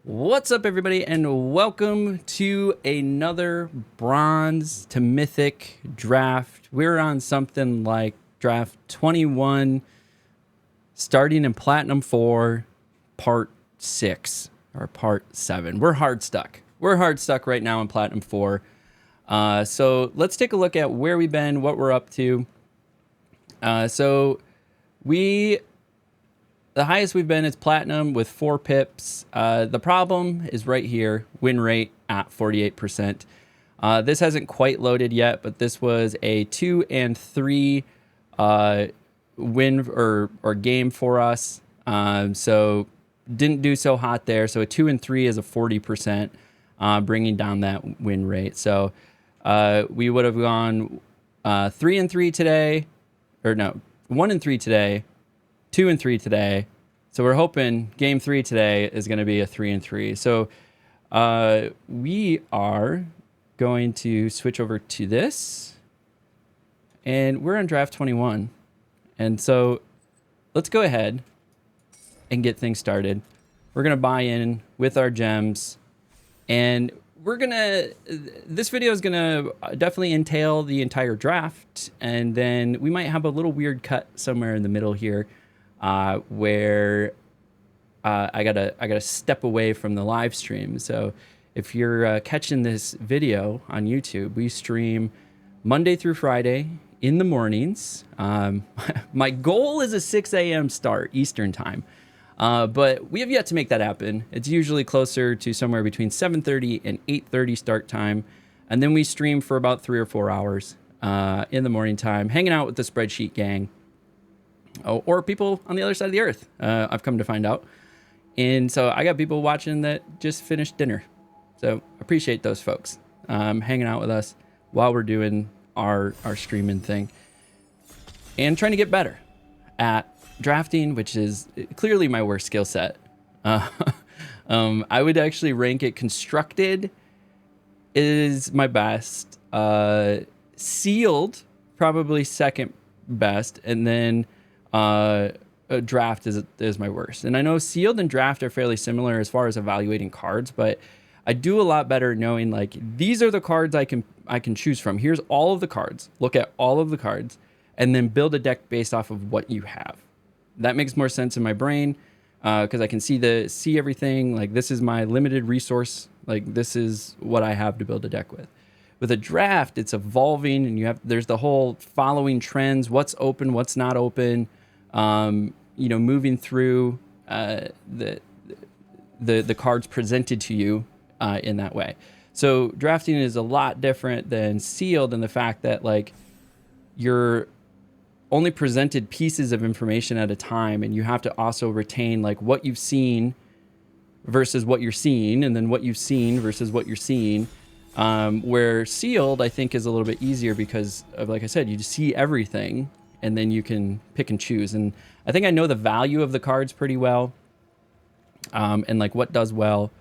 What's up, everybody, and welcome to another Bronze to Mythic draft. We're on something like draft 21, starting in Platinum 4, part 6, or part 7. We're hard stuck. We're hard stuck right now in Platinum 4. So let's take a look at where we've been, what we're up to. The highest we've been is Platinum with 4 pips. The problem is right here, win rate at 48%. This hasn't quite loaded yet, but this was a 2 and 3 win or game for us. So didn't do so hot there. So a 2 and 3 is a 40%, bringing down that win rate. So we would have gone 3 and 3 today, or no, 1 and 3 today. 2 and 3 today. So we're hoping game 3 today is going to be a 3 and 3. So we are going to switch over to this, and we're on draft 21. And so let's go ahead and get things started. We're going to buy in with our gems, and this video is going to definitely entail the entire draft. And then we might have a little weird cut somewhere in the middle here. Where I gotta step away from the live stream. So if you're catching this video on YouTube, we stream Monday through Friday in the mornings. My goal is a 6 a.m. start Eastern time, but we have yet to make that happen. It's usually closer to somewhere between 7:30 and 8:30 start time, and then we stream for about 3 or 4 hours in the morning time, hanging out with the spreadsheet gang. Or people on the other side of the earth, I've come to find out. And so I got people watching that just finished dinner. So appreciate those folks hanging out with us while we're doing our streaming thing. And trying to get better at drafting, which is clearly my worst skill set. I would actually rank it constructed is my best. Sealed, probably second best. And then draft is my worst. And I know sealed and draft are fairly similar as far as evaluating cards, but I do a lot better knowing like these are the cards I can choose from. Here's all of the cards. Look at all of the cards and then build a deck based off of what you have. That makes more sense in my brain because I can see everything. Like this is my limited resource. Like this is what I have to build a deck with. With a draft, it's evolving and there's the whole following trends, what's open, what's not open. Moving through the cards presented to you in that way. So drafting is a lot different than sealed in the fact that like you're only presented pieces of information at a time, and you have to also retain like what you've seen versus what you're seeing, and then what you've seen versus what you're seeing. Where sealed, I think, is a little bit easier because of, like I said, you just see everything and then you can pick and choose. And I think I know the value of the cards pretty well, and like what does well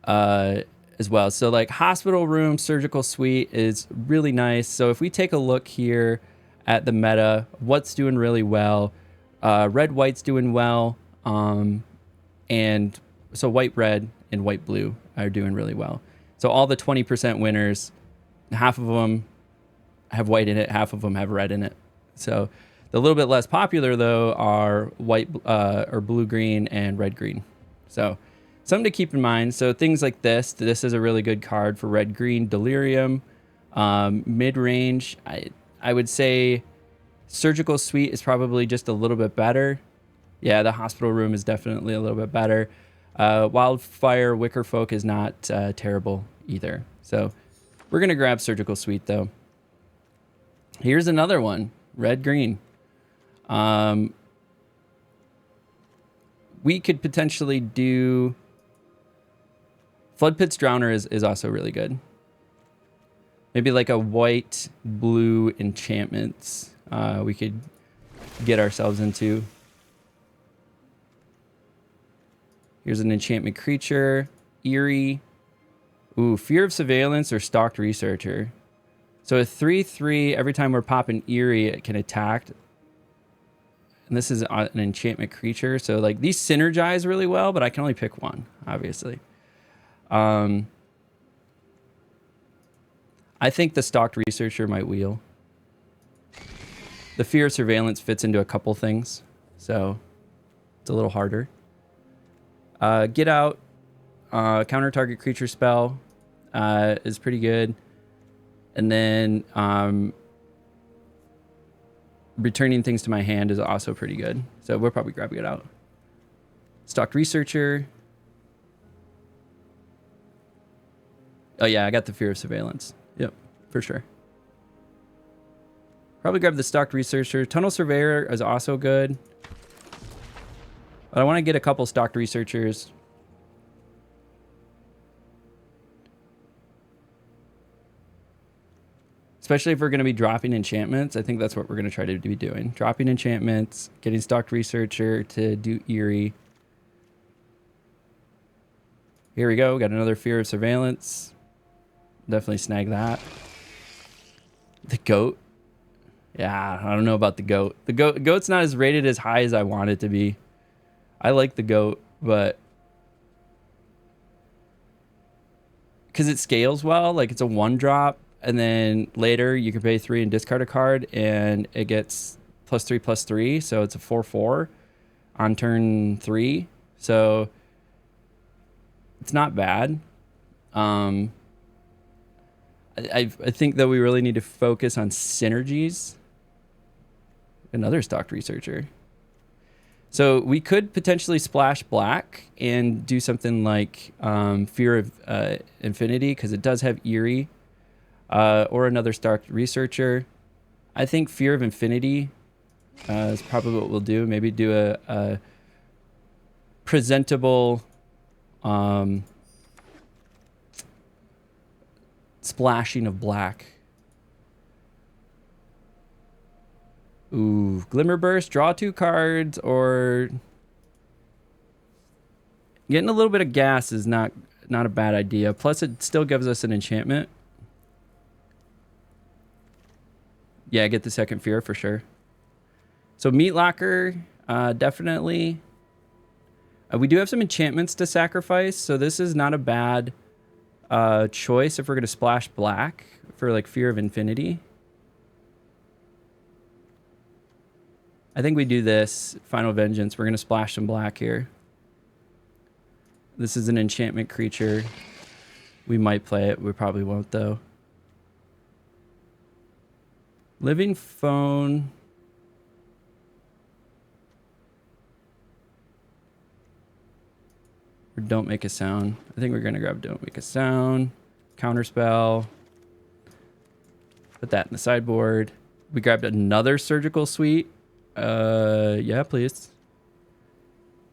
as well. So like hospital room, surgical suite is really nice. So if we take a look here at the meta, what's doing really well, red, white's doing well. And so white, red, and white, blue are doing really well. So all the 20% winners, half of them have white in it, half of them have red in it. So the little bit less popular, though, are white or blue-green and red-green. So something to keep in mind. So things like this is a really good card for red-green. Delirium, mid-range. I would say surgical suite is probably just a little bit better. Yeah, the hospital room is definitely a little bit better. Wildfire Wicker Folk is not terrible either. So we're going to grab surgical suite, though. Here's another one. Red-green. We could potentially do... Flood Pits Drowner is also really good. Maybe like a white-blue enchantments we could get ourselves into. Here's an enchantment creature. Eerie. Ooh, Fear of Surveillance or Stalked Researcher. So a 3/3, every time we're popping Eerie, it can attack. And this is an enchantment creature. So like these synergize really well, but I can only pick one, obviously. I think the Stalked Researcher might wheel. The Fear of Surveillance fits into a couple things, so it's a little harder. Get Out, counter target creature spell is pretty good. And then returning things to my hand is also pretty good. So we'll probably grab Get Out. Stalked Researcher. Oh yeah, I got the Fear of Surveillance. Yep, for sure. Probably grab the Stalked Researcher. Tunnel Surveyor is also good. But I want to get a couple Stalked Researchers. Especially if we're going to be dropping enchantments. I think that's what we're going to try to be doing. Dropping enchantments, getting Stalked Researcher to do Eerie. Here we go. Got another Fear of Surveillance. Definitely snag that. The Goat. Yeah, I don't know about the Goat. The Goat's not as rated as high as I want it to be. I like the Goat, but because it scales well, like it's a 1-drop, and then later you can pay 3 and discard a card, and it gets +3/+3, so it's a 4/4 on turn 3. So it's not bad. I think that we really need to focus on synergies. Another Stalked Researcher. So we could potentially splash black and do something like Fear of Infinity, because it does have Eerie, or another Stalked Researcher. I think Fear of Infinity is probably what we'll do. Maybe do a presentable splashing of black. Ooh, Glimmer Burst, draw 2 cards, or getting a little bit of gas is not a bad idea. Plus, it still gives us an enchantment. Yeah, get the second Fear for sure. So Meat Locker, definitely. We do have some enchantments to sacrifice, so this is not a bad choice if we're going to splash black for like Fear of Infinity. I think we do this. Final Vengeance. We're going to splash some black here. This is an enchantment creature. We might play it. We probably won't, though. Living Phone. Or Don't Make a Sound. I think we're going to grab Don't Make a Sound. Counterspell. Put that in the sideboard. We grabbed another Surgical Suite. Yeah, please.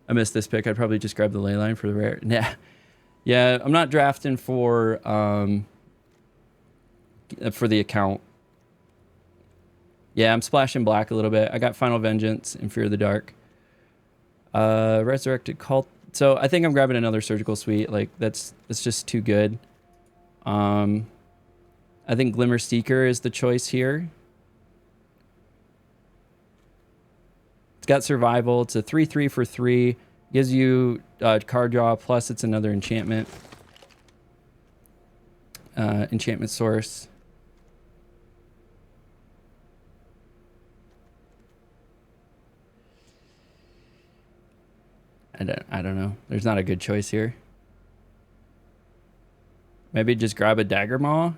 I missed this pick. I'd probably just grab the Leyline for the rare. Nah. Yeah, I'm not drafting for the account. Yeah, I'm splashing black a little bit. I got Final Vengeance and Fear of the Dark. Resurrected Cult. So I think I'm grabbing another Surgical Suite. Like that's just too good. I think Glimmer Seeker is the choice here. Got Survival. It's a 3/3 for 3. Gives you card draw, plus it's another enchantment. Enchantment source. I don't know. There's not a good choice here. Maybe just grab a Dagger Maw.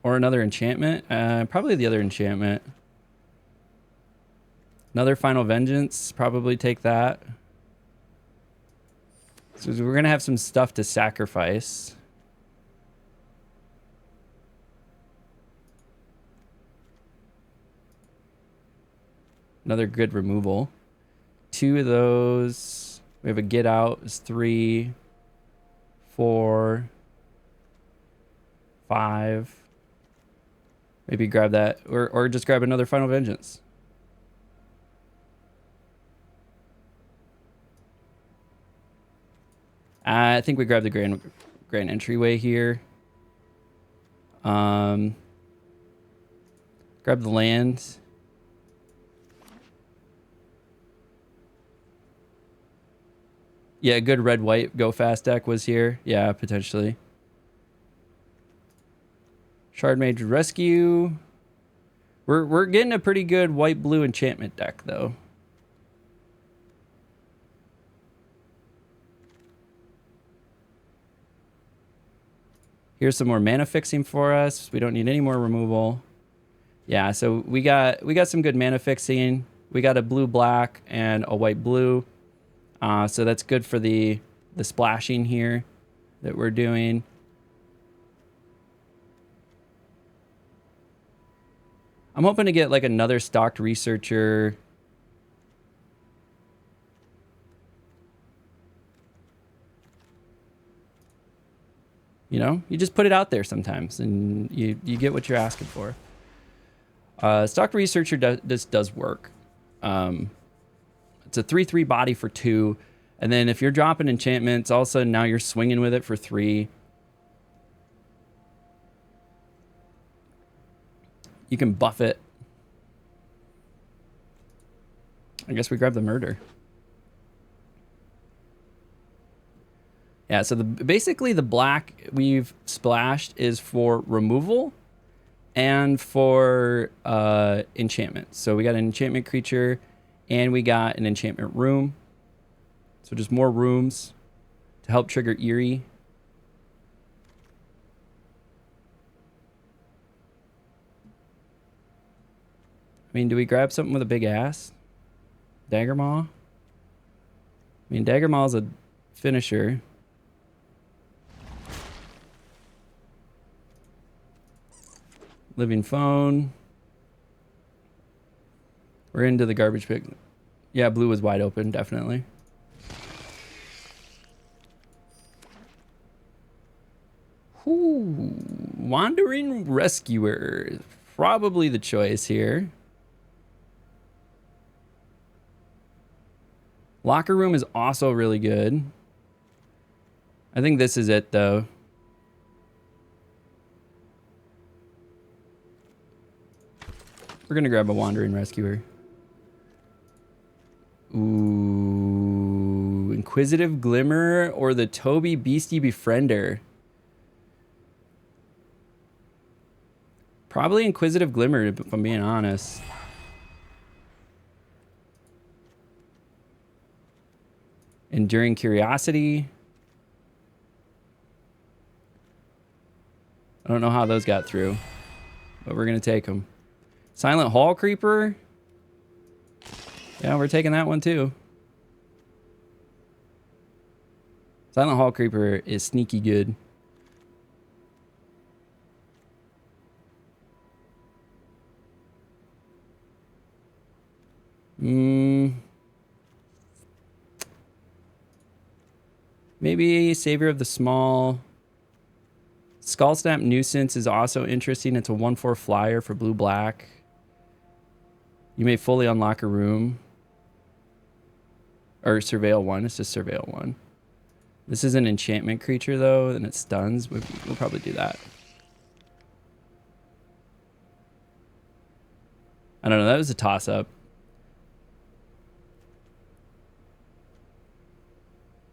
Or another enchantment. Probably the other enchantment. Another Final Vengeance. Probably take that. So we're going to have some stuff to sacrifice. Another good removal. 2 of those. We have a Get Out. Is 3, 4, 5. Maybe grab that, or just grab another Final Vengeance. I think we grab the grand entryway here. Grab the land. Yeah, a good red-white go fast deck was here. Yeah, potentially. Shard Mage Rescue. We're getting a pretty good white-blue enchantment deck, though. Here's some more mana fixing for us. We don't need any more removal. Yeah, so we got some good mana fixing. We got a blue-black and a white-blue. So that's good for the splashing here that we're doing. I'm hoping to get like another stocked researcher. You know, you just put it out there sometimes and you get what you're asking for. Stocked researcher does work. It's a 3/3 body for 2. And then if you're dropping enchantments, all of a sudden now you're swinging with it for 3. You can buff it. I guess we grab the murder. Yeah, so basically the black we've splashed is for removal and for enchantment. So we got an enchantment creature and we got an enchantment room. So just more rooms to help trigger Eerie. I mean, do we grab something with a big ass? Dagger Maw? I mean, Dagger Maw's a finisher. Living Phone. We're into the garbage pick. Yeah, blue was wide open, definitely. Ooh, Wandering Rescuer. Probably the choice here. Locker Room is also really good. I think this is it, though. We're going to grab a Wandering Rescuer. Ooh, Inquisitive Glimmer or the Toby Beastie Befriender. Probably Inquisitive Glimmer, if I'm being honest. Enduring Curiosity. I don't know how those got through, but we're going to take them. Silent Hall Creeper. Yeah, we're taking that one too. Silent Hall Creeper is sneaky good. Maybe Savior of the Small. Skull Snap Nuisance is also interesting. It's a 1/4 flyer for blue-black. You may fully unlock a room. Or Surveil 1. It's just Surveil 1. This is an enchantment creature, though, and it stuns. We'll probably do that. I don't know. That was a toss-up.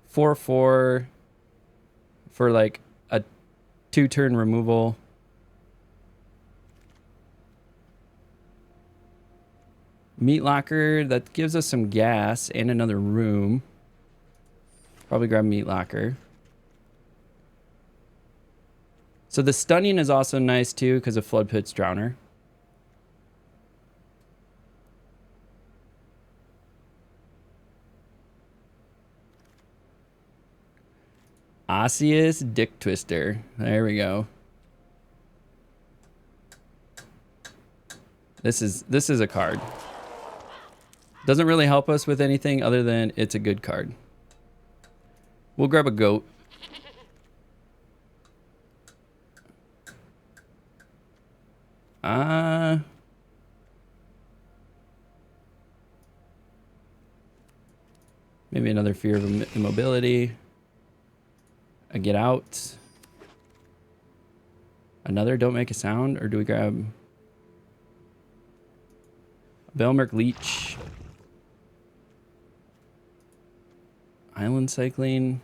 4/4 for like a 2-turn removal. Meat Locker, that gives us some gas and another room. Probably grab Meat Locker. So the stunning is also nice too because of Flood Pit's Drowner. Osseous Dick Twister. There we go. This is a card. Doesn't really help us with anything other than it's a good card. We'll grab a goat. Maybe another Fear of Immobility. A Get Out. Another don't make a sound, or do we grab Belmerk Leech? Island Cycling.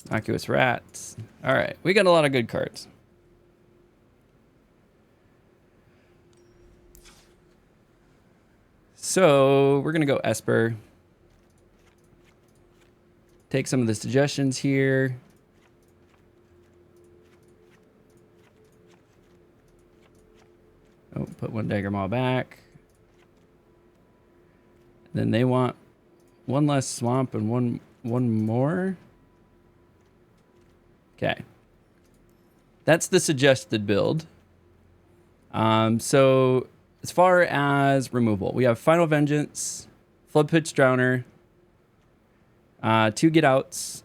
Innocuous Rats. All right, we got a lot of good cards. So we're gonna go Esper. Take some of the suggestions here. Oh, put one Dagger Maw back. Then they want one less swamp and one more. Okay. That's the suggested build. So as far as removal, we have Final Vengeance, Floodpitch Drowner, 2 Get Outs,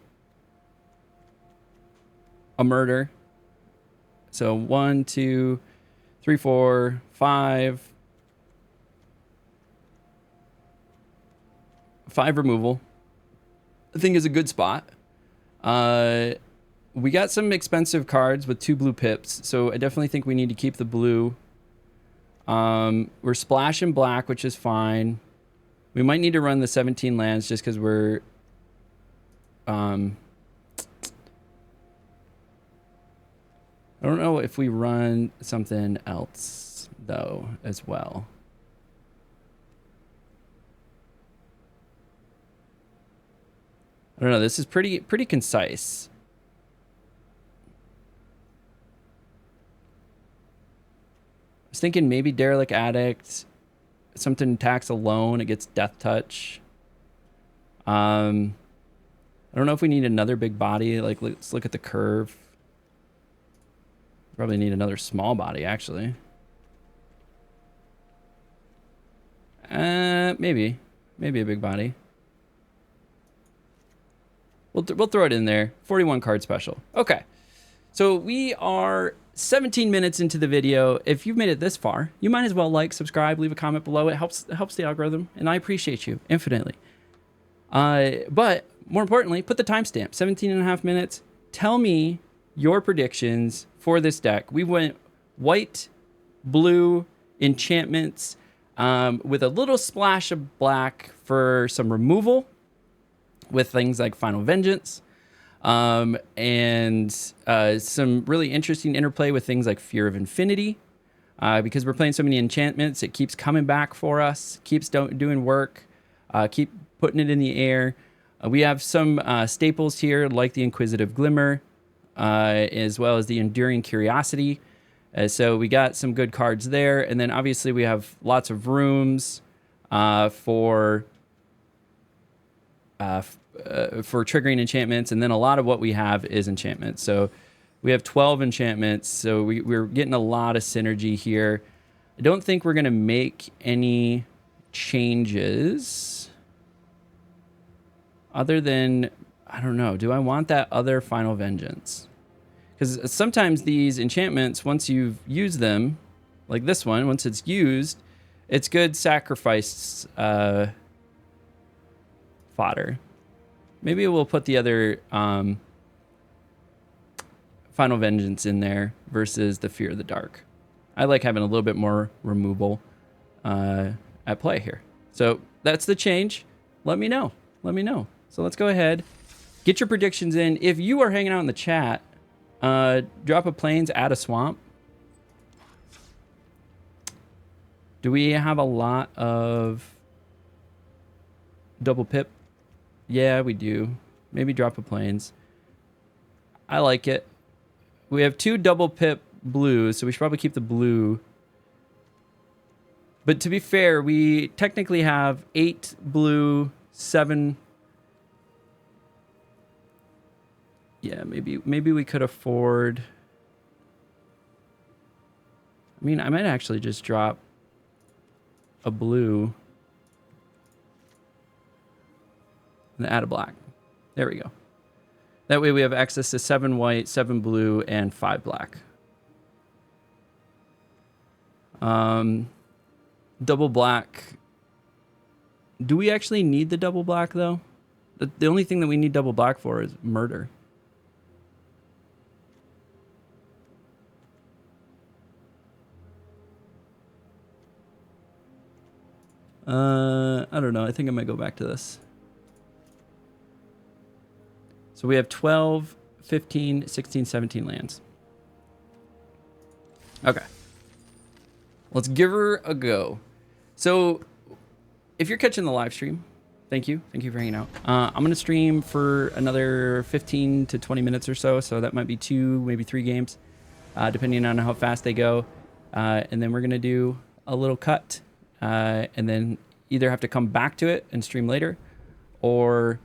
a Murder. So 1, 2, 3, 4, 5. 5 removal. I think is a good spot. We got some expensive cards with 2 blue pips, so I definitely think we need to keep the blue. We're splashing black, which is fine. We might need to run the 17 lands just because we're... I don't know if we run something else, though, as well. I don't know. This is pretty concise. I was thinking maybe Derelict Addict. Something attacks alone. It gets Death Touch. I don't know if we need another big body. Like, let's look at the curve. Probably need another small body, actually. Maybe a big body. We'll throw it in there. 41 card special. Okay. So we are 17 minutes into the video. If you've made it this far, you might as well like, subscribe, leave a comment below. It helps the algorithm, and I appreciate you infinitely. But more importantly, put the timestamp, 17 and a half minutes. Tell me your predictions for this deck. We went white, blue, enchantments, with a little splash of black for some removal, with things like Final Vengeance, and some really interesting interplay with things like Fear of Infinity, because we're playing so many enchantments. It keeps coming back for us, keeps doing work, keep putting it in the air. We have some staples here, like the Inquisitive Glimmer, as well as the Enduring Curiosity. So we got some good cards there. And then obviously we have lots of rooms for triggering enchantments, and then a lot of what we have is enchantments. So we have 12 enchantments, so we're getting a lot of synergy here. I don't think we're going to make any changes other than, I don't know, do I want that other Final Vengeance? Because sometimes these enchantments, once you've used them, like this one, once it's used, it's good sacrifice fodder. Maybe we'll put the other Final Vengeance in there versus the Fear of the Dark. I like having a little bit more removal at play here. So that's the change. Let me know. Let me know. So let's go ahead. Get your predictions in. If you are hanging out in the chat, drop a plains, add a swamp. Do we have a lot of double pip? Yeah, we do. Maybe drop a plains. I like it. We have 2 double pip blues, so we should probably keep the blue. But to be fair, we technically have 8 blue, 7. Yeah, maybe we could afford. I mean, I might actually just drop a blue and add a black. There we go. That way we have access to 7 white, 7 blue, and 5 black. Double black. Do we actually need the double black, though? The only thing that we need double black for is murder. I don't know. I think I might go back to this. So we have 12, 15, 16, 17 lands. Okay. Let's give her a go. So if you're catching the live stream, thank you. Thank you for hanging out. I'm going to stream for another 15 to 20 minutes or so. So that might be 2, maybe 3 games, depending on how fast they go. And then we're going to do a little cut. And then either have to come back to it and stream later, or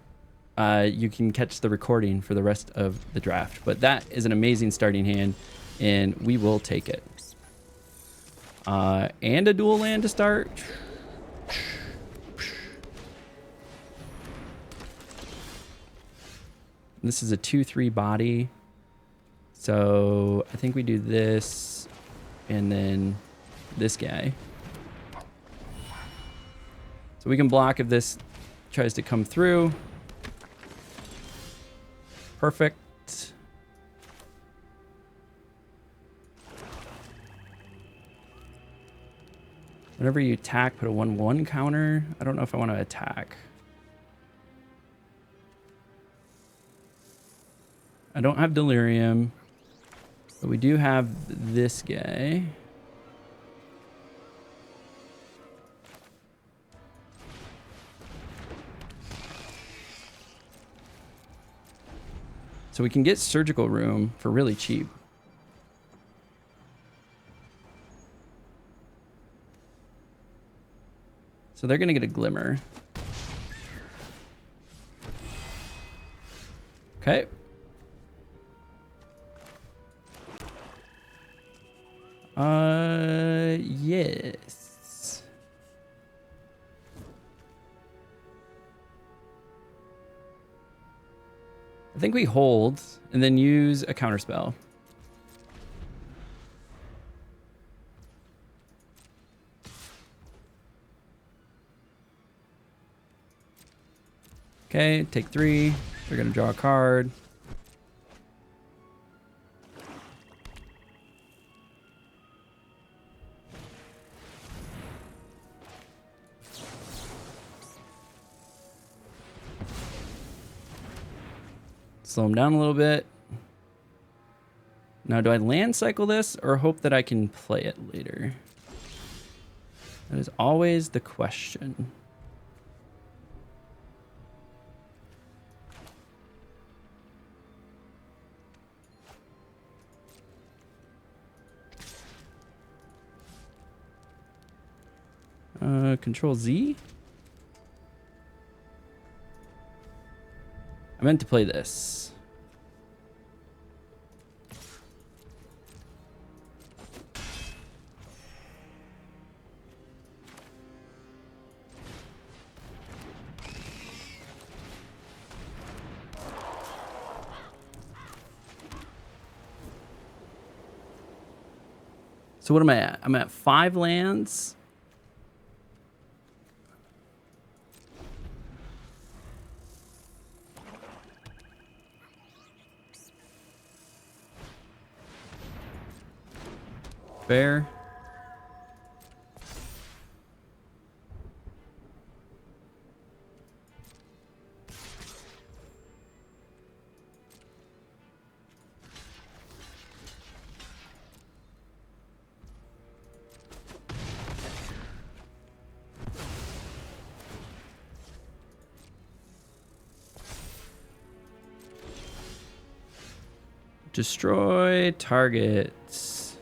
you can catch the recording for the rest of the draft. But that is an amazing starting hand, and we will take it. And a dual land to start. This is a 2/3 body. So I think we do this and then this guy. So we can block if this tries to come through. Perfect. Whenever you attack, put a 1/1 counter. I don't know if I want to attack. I don't have Delirium, but we do have this guy. So we can get Surgical Room for really cheap. So they're going to get a Glimmer. Okay. Yes. I think we hold and then use a counterspell. Okay, take 3. They're going to draw a card. Slow them down a little bit. Now, do I land cycle this or hope that I can play it later? That is always the question. Control Z? I meant to play this. So what am I at? I'm at 5 lands. Fair. Destroy targets.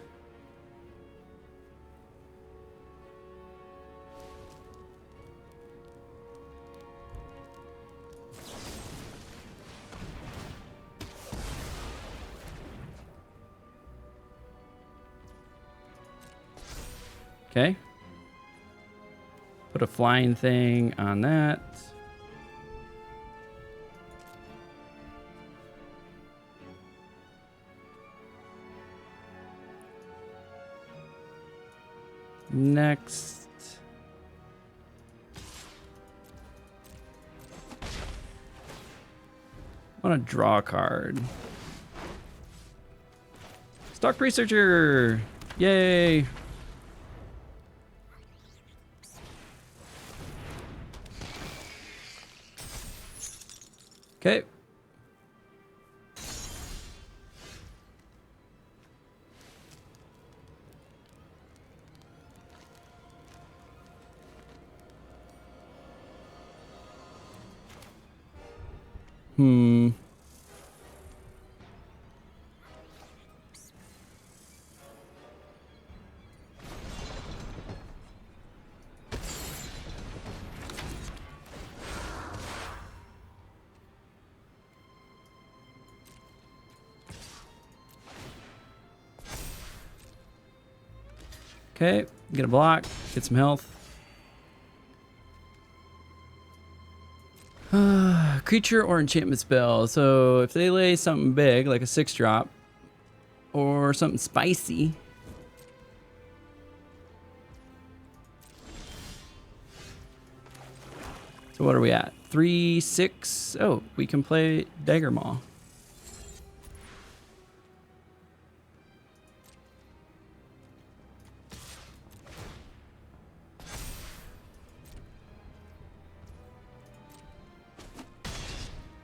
Okay. Put a flying thing on that. Next. want to draw a card. Stock Researcher! Yay! Okay. Okay, get a block, get some health. Creature or enchantment spell. So if they lay something big, like a 6-drop, or something spicy. So what are we at? 3, 6. Oh, we can play Dagger Maw.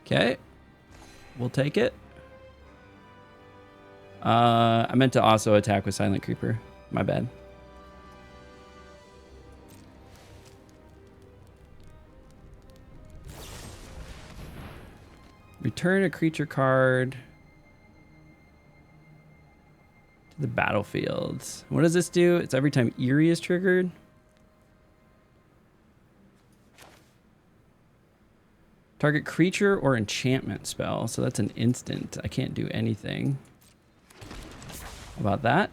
Okay, we'll take it. I meant to also attack with Silent Creeper. My bad. Return a creature card to the battlefield. What does this do? It's every time Eerie is triggered. Target creature or enchantment spell. So that's an instant. I can't do anything about that.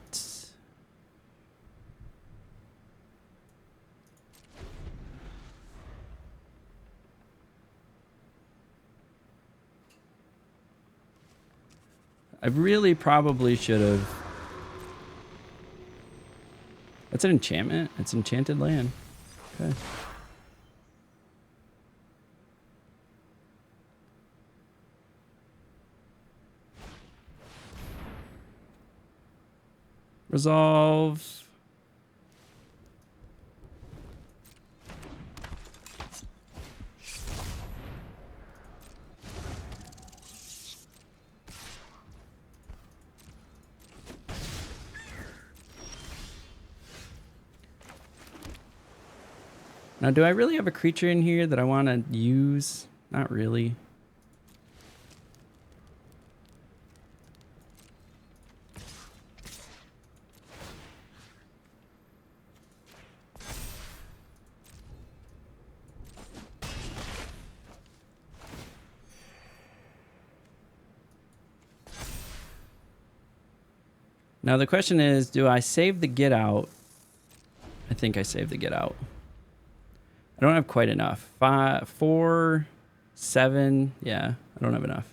I really probably should have. That's an enchantment. It's enchanted land. Okay. Resolve. Now, do I really have a creature in here that I want to use? Not really. Now the question is, do I save the get out? I think I save the get out. I don't have quite enough. 5, 4, 7. Yeah, I don't have enough.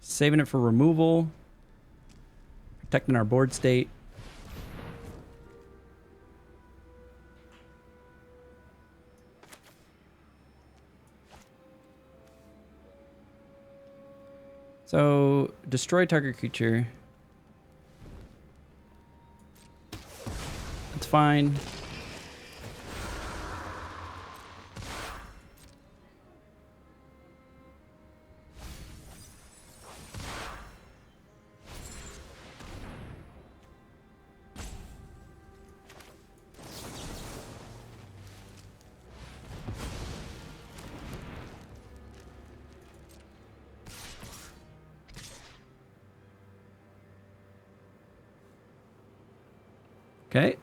Saving it for removal. Protecting our board state. So, destroy target creature. That's fine. Okay.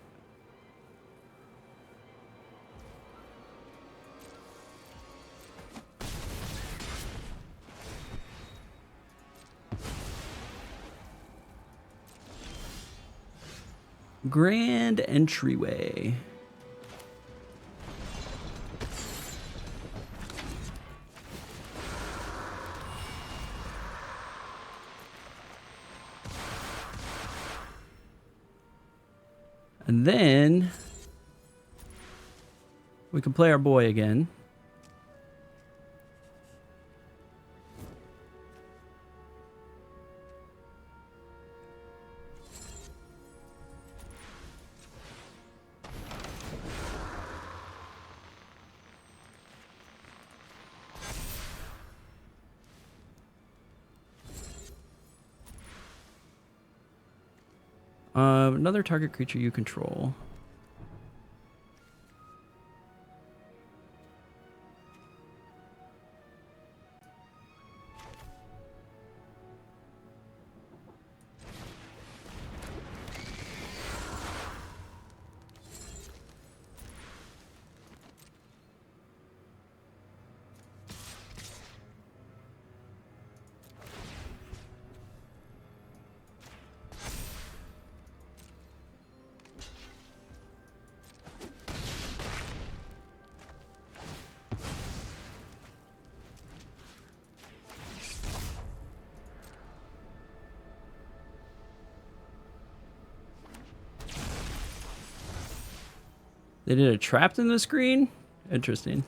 Grand entryway. And then We can play our boy again. Another target creature you control. They did a trapped in the screen? Interesting.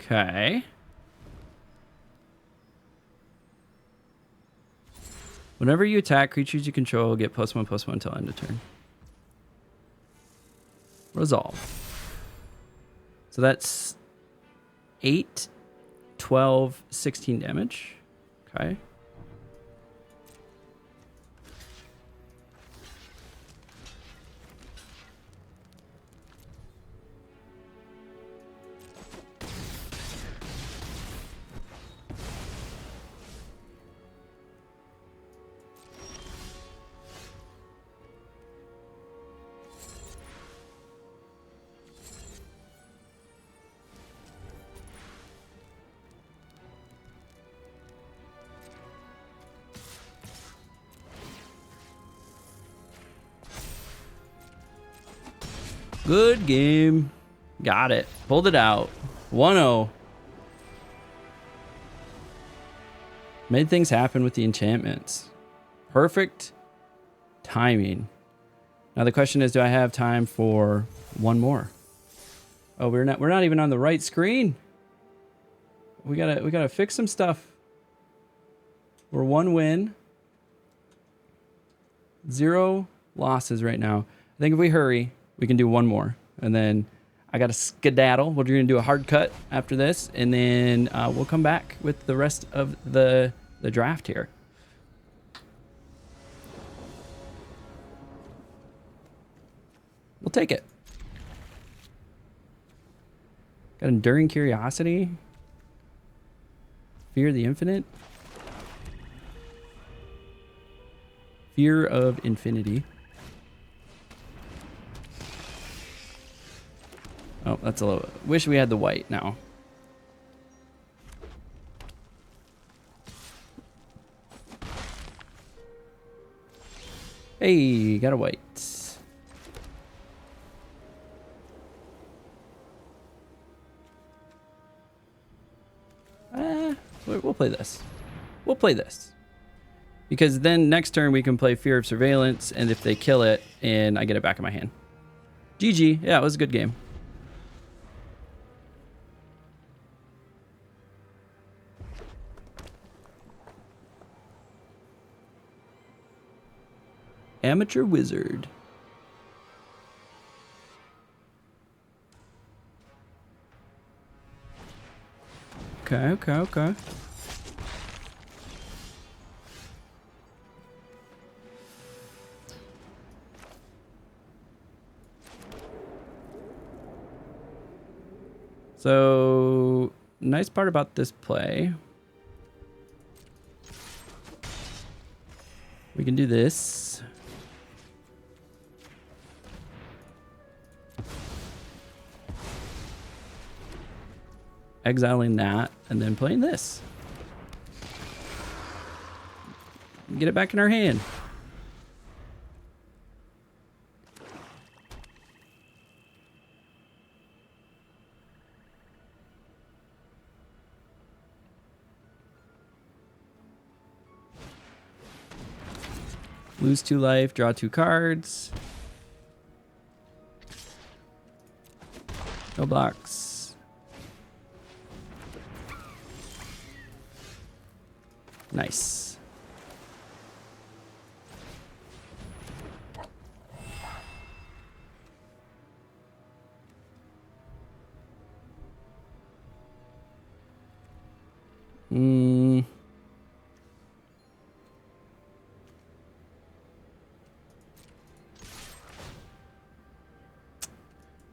Okay. Whenever you attack, creatures you control get +1/+1 until end of turn. Resolve. So that's 8, 12, 16 damage. Okay. Good game. Got it. Pulled it out. 1-0. Made things happen with the enchantments. Perfect timing. Now the question is, do I have time for one more? Oh, we're not even on the right screen. We gotta fix some stuff. We're 1 win. 0 losses right now. I think if we hurry, we can do one more. And then I got to skedaddle. We're going to do a hard cut after this. And then we'll come back with the rest of the draft here. We'll take it. Got Enduring Curiosity. Fear of the Infinite. Fear of Infinity. Oh, that's a little... Wish we had the white now. Hey, got a white. We'll play this. We'll play this. Because then next turn we can play Fear of Surveillance, and if they kill it, and I get it back in my hand. GG. Yeah, it was a good game. Amateur Wizard. Okay. So, nice part about this play. We can do this. Exiling that and then playing this. Get it back in our hand. Lose 2 life, draw 2 cards. No blocks. Nice.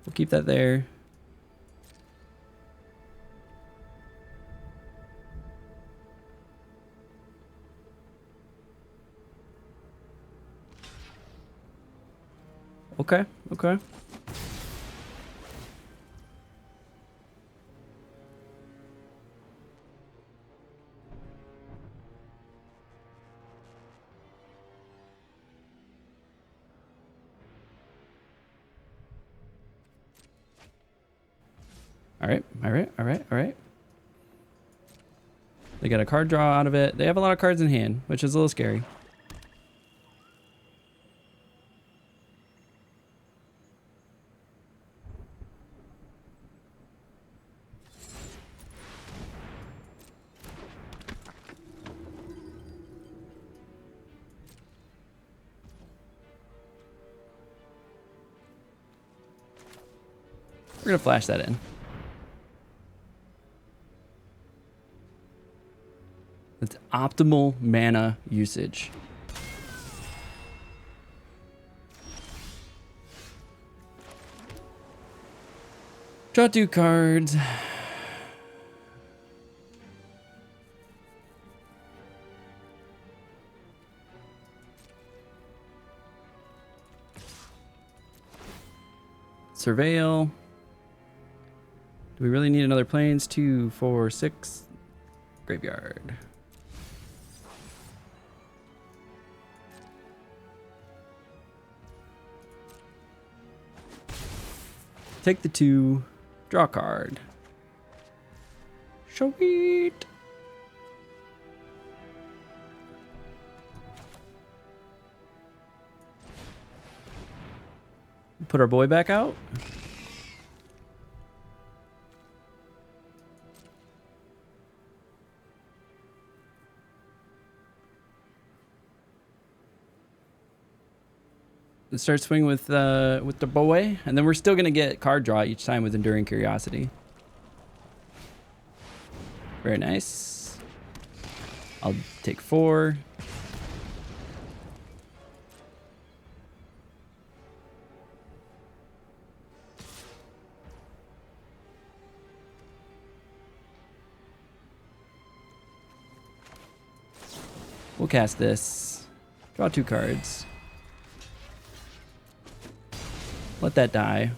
We'll keep that there. Okay, okay. All right, all right, all right, all right. They got a card draw out of it. They have a lot of cards in hand, which is a little scary. We're gonna flash that in. That's optimal mana usage. Draw 2 cards. Surveil. Do we really need another plains? 2, 4, 6. Graveyard. Take the 2. Draw a card. Sweet. Put our boy back out. Let's start swinging with the boy, and then we're still gonna get card draw each time with Enduring Curiosity. Very nice. I'll take 4. We'll cast this. Draw 2 cards. Let that die.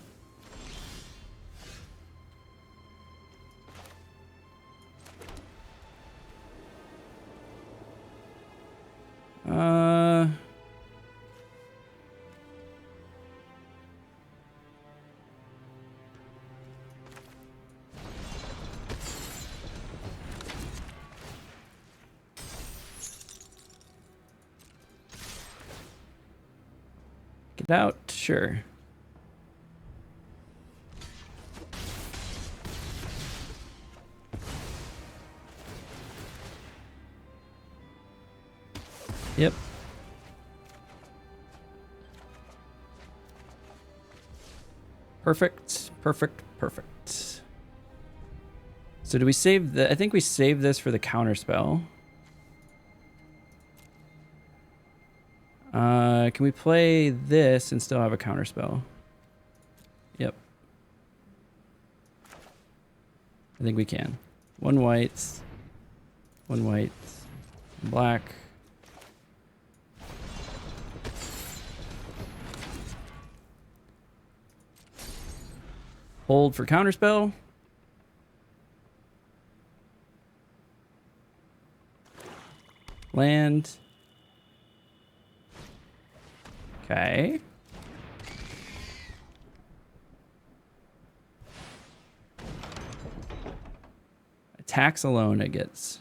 Get out, sure. Yep. Perfect, perfect, perfect. So do we save the... I think we save this for the counter spell. Can we play this and still have a counter spell? Yep. I think we can. 1 white. 1 white. Black. Hold for counterspell. Land. Okay. Attacks alone, it gets.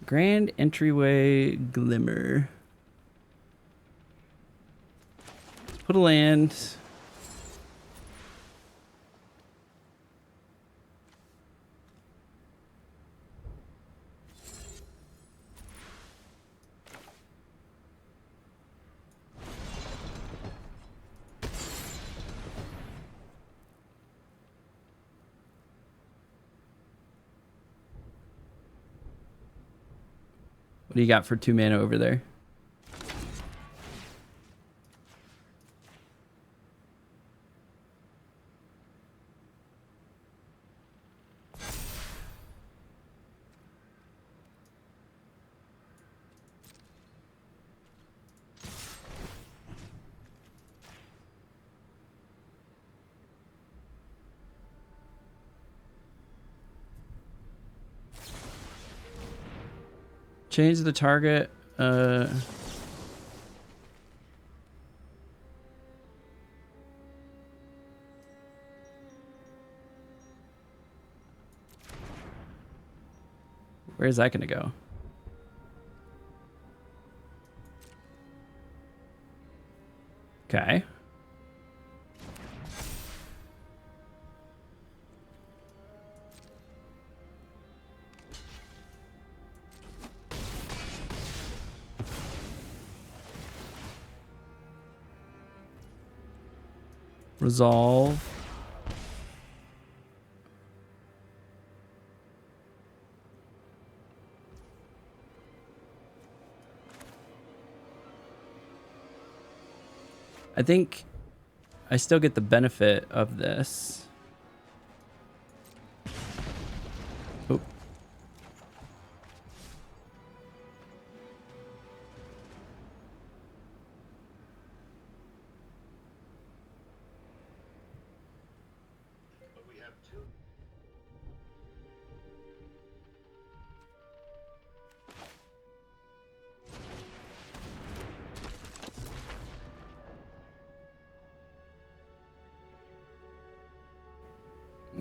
Grand entryway glimmer. Put a land. What do you got for 2 mana over there? Change the target. Where's that going to go? Okay. Resolve. I think I still get the benefit of this. Oh.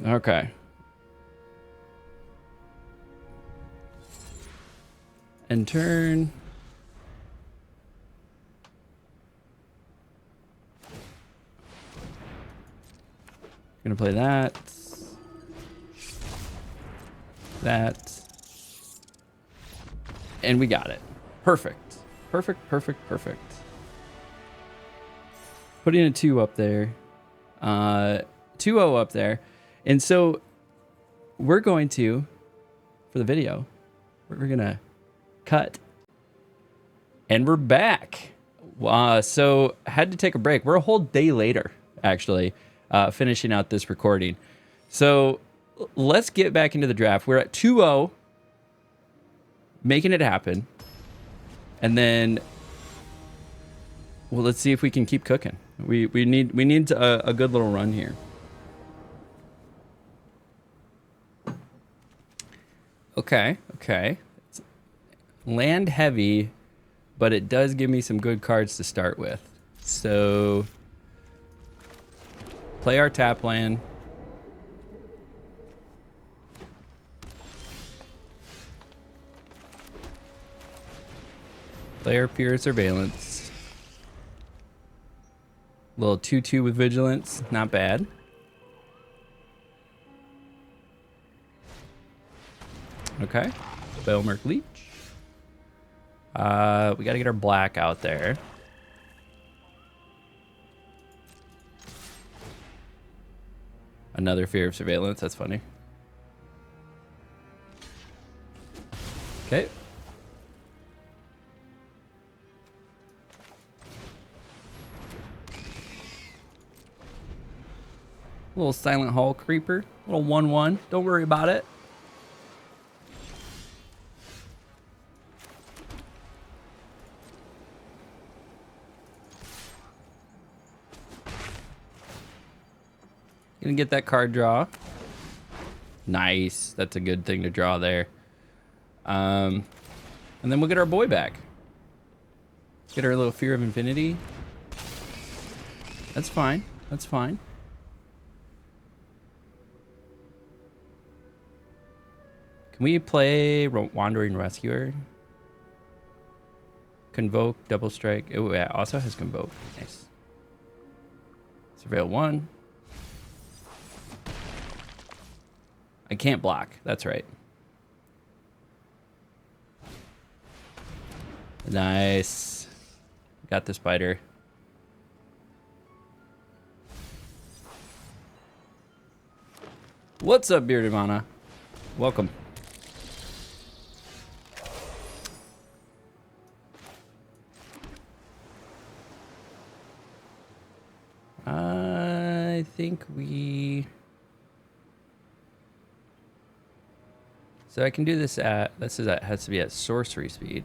Okay. And turn. Gonna play that. That. And we got it. Perfect. Perfect, perfect, perfect. Putting a 2 up there. 2-0 up there. And so we're going to, for the video, we're going to cut. And we're back. So had to take a break. We're a whole day later, actually, finishing out this recording. So let's get back into the draft. We're at 2-0, making it happen. And then, well, let's see if we can keep cooking. We need a good little run here. Okay. It's land heavy, but it does give me some good cards to start with. So play our tap land. Play our pure surveillance. Little 2/2 with vigilance, not bad. Okay, Belmerk Leech. We gotta get our black out there. Another fear of surveillance, that's funny. Okay. Little Silent Hall Creeper, little 1/1, don't worry about it. Gonna get that card draw. Nice. That's a good thing to draw there. And then we'll get our boy back. Get our little Fear of Infinity. That's fine. That's fine. Can we play Wandering Rescuer? Convoke, Double Strike. Oh, yeah, also has Convoke. Nice. Surveil 1. I can't block. That's right. Nice. Got the spider. What's up, Bearded Mana? Welcome. I think we... So I can do this at... This is at, has to be at sorcery speed.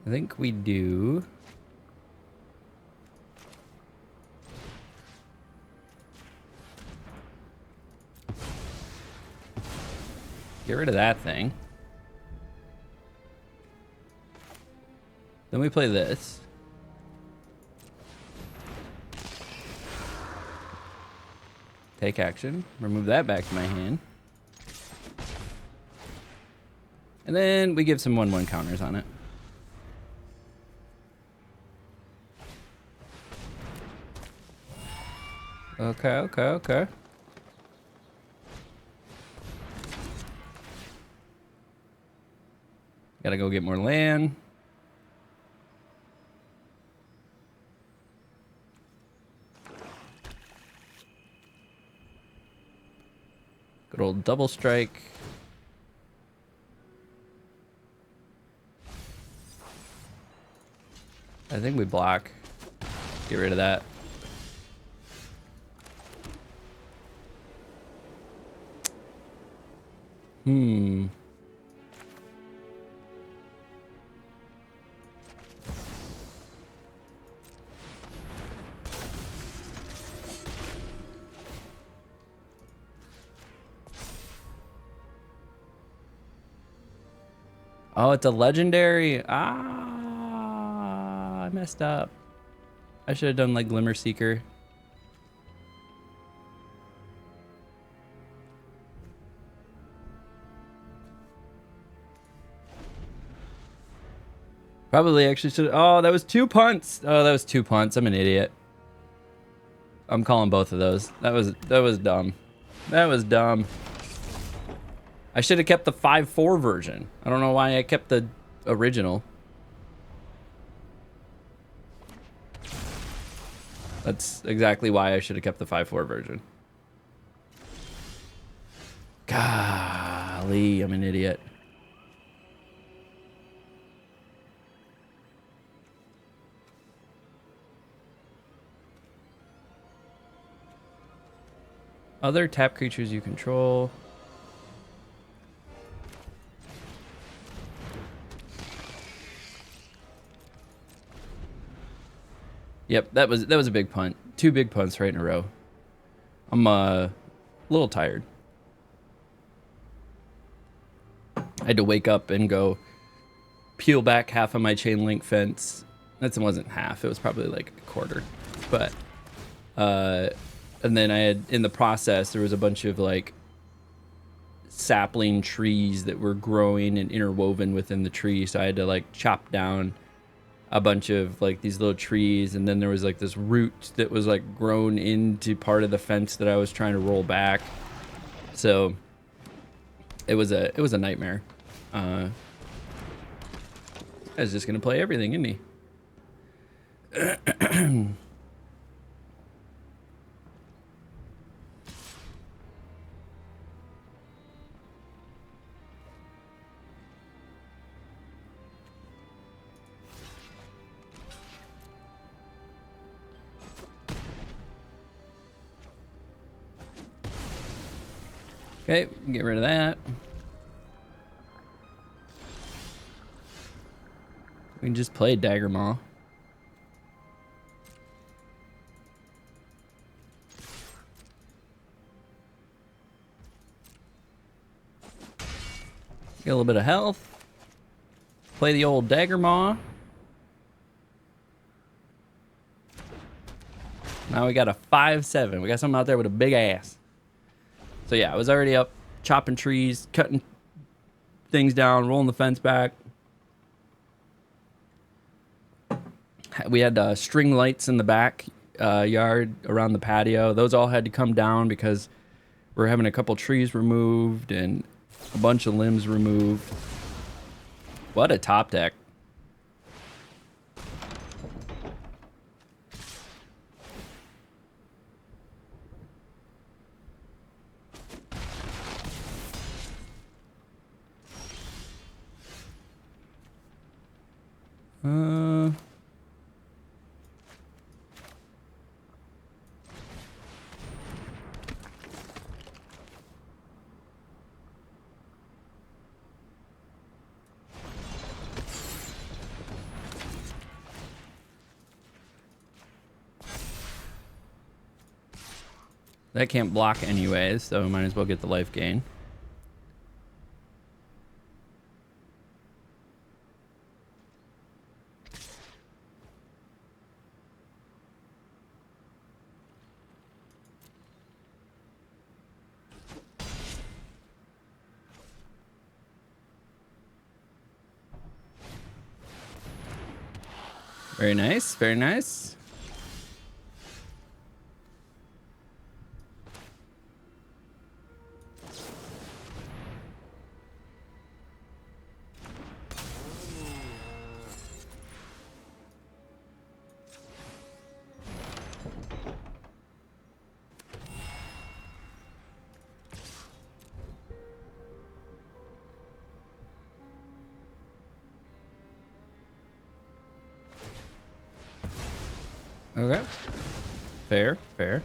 I think we do... Get rid of that thing. Then we play this. Take action. Remove that back to my hand. And then we give some 1/1 counters on it. Okay, okay, okay. Gotta go get more land. Good old double strike. I think we block. Get rid of that. Oh, it's a legendary. Ah, I messed up. I should have done like Glimmer Seeker. Probably actually should. Oh, that was 2 punts. Oh, that was 2 punts. I'm an idiot. I'm calling both of those. That was dumb. That was dumb. I should have kept the 5/4 version. I don't know why I kept the original. That's exactly why I should have kept the 5/4 version. Golly, I'm an idiot. Other tap creatures you control. Yep, that was a big punt. 2 big punts right in a row. I'm a little tired. I had to wake up and go peel back half of my chain link fence. That wasn't half, it was probably like a quarter. But and then I had, in the process, there was a bunch of like sapling trees that were growing and interwoven within the tree. So I had to like chop down a bunch of like these little trees, and then there was like this root that was like grown into part of the fence that I was trying to roll back. So it was a nightmare. I was just gonna play everything, isn't he? Okay, get rid of that. We can just play Dagger Maw. Get a little bit of health. Play the old Dagger Maw. Now we got a 5-7. We got something out there with a big ass. So yeah, I was already up chopping trees, cutting things down, rolling the fence back. We had string lights in the back yard around the patio. Those all had to come down because we're having a couple trees removed and a bunch of limbs removed. What a top deck. That can't block anyways, so might as well get the life gain. Very nice, very nice. Okay. Fair, fair.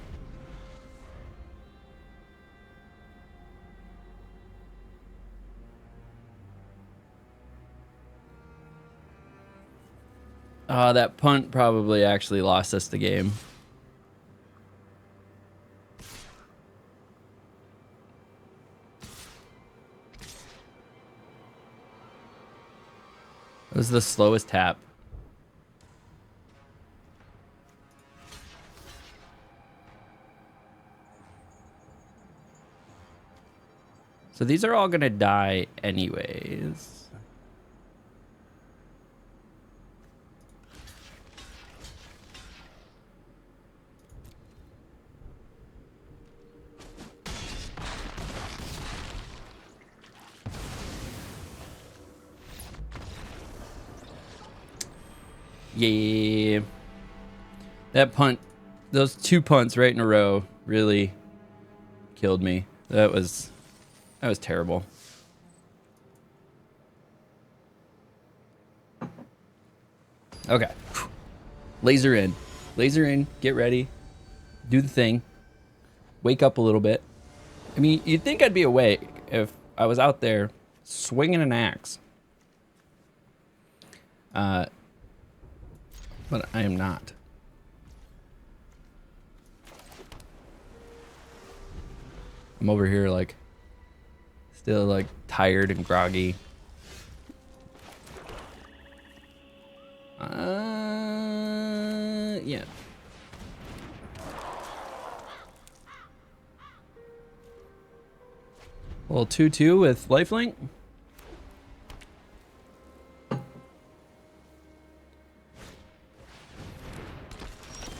That punt probably actually lost us the game. It was the slowest tap. So these are all gonna die anyways. Yeah. That punt, those two punts right in a row really killed me. That was terrible. Okay. Laser in. Laser in. Get ready. Do the thing. Wake up a little bit. I mean, you'd think I'd be awake if I was out there swinging an axe. But I am not. I'm over here like still like tired and groggy. Yeah. Little 2-2 with lifelink.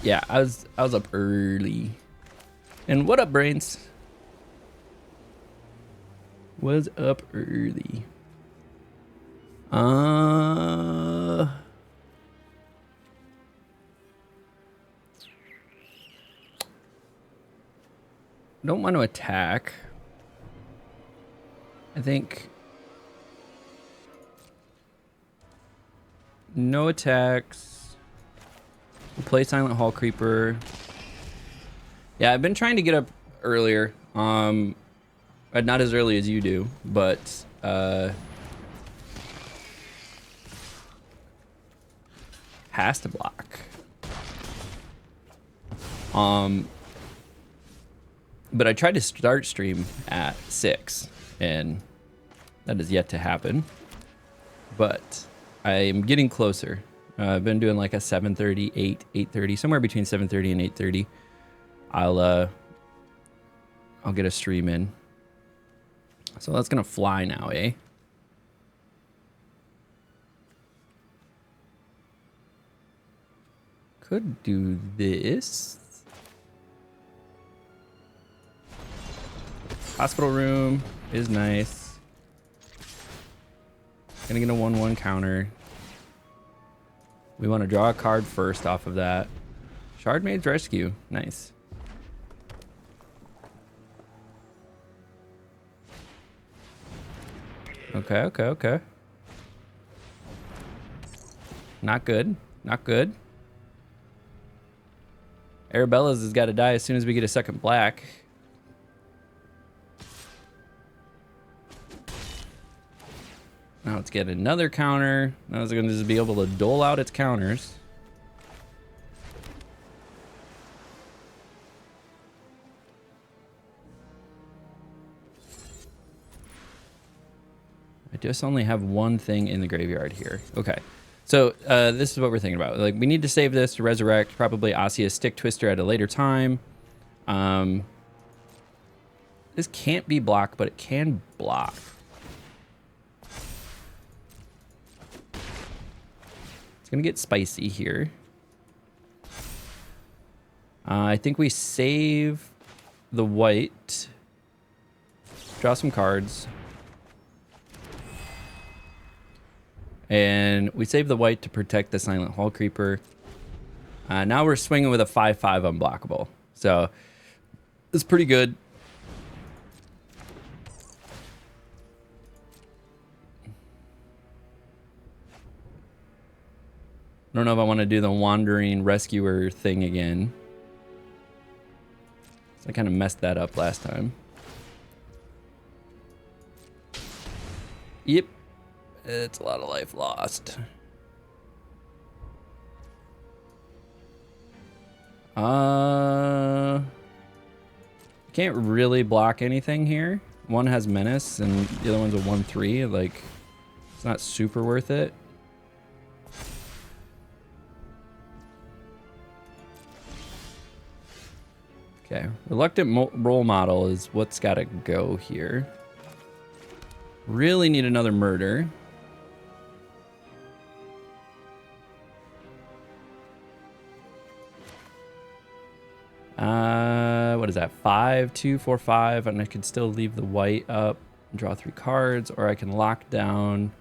Yeah, I was up early. And what up, brains? Was up early. Don't want to attack. I think no attacks. We'll play Silent Hall Creeper. Yeah, I've been trying to get up earlier. Not as early as you do, but has to block. But I tried to start stream at 6 and That is yet to happen. But I am getting closer. I've been doing like a 7:30, 8:30, somewhere between 7:30 and 8:30. I'll get a stream in. So that's gonna fly now, eh? Could do this. Hospital room is nice. Gonna get a 1/1 counter. We want to draw a card first off of that. Shardmaid's Rescue. Nice. Okay, okay, okay. Not good. Not good. Arabella's has got to die as soon as we get a second black. Now let's get another counter. Now it's going to just be able to dole out its counters. I just only have one thing in the graveyard here. Okay. So this is what we're thinking about. Like, we need to save this to resurrect probably Asia's Stick Twister at a later time. This can't be blocked, but it can block. It's gonna get spicy here. I think we save the white. Draw some cards. And we save the white to protect the Silent Hall Creeper. Now we're swinging with a 5/5 unblockable. So it's pretty good. I don't know if I want to do the Wandering Rescuer thing again. So I kind of messed that up last time. Yep. It's a lot of life lost. Can't really block anything here. One has Menace and the other one's a 1/3. Like, it's not super worth it. Okay, Reluctant Role Model is what's got to go here. Really need another murder. What is that? 5, 2, 4, 5, and I can still leave the white up and draw 3 cards, or I can lock down.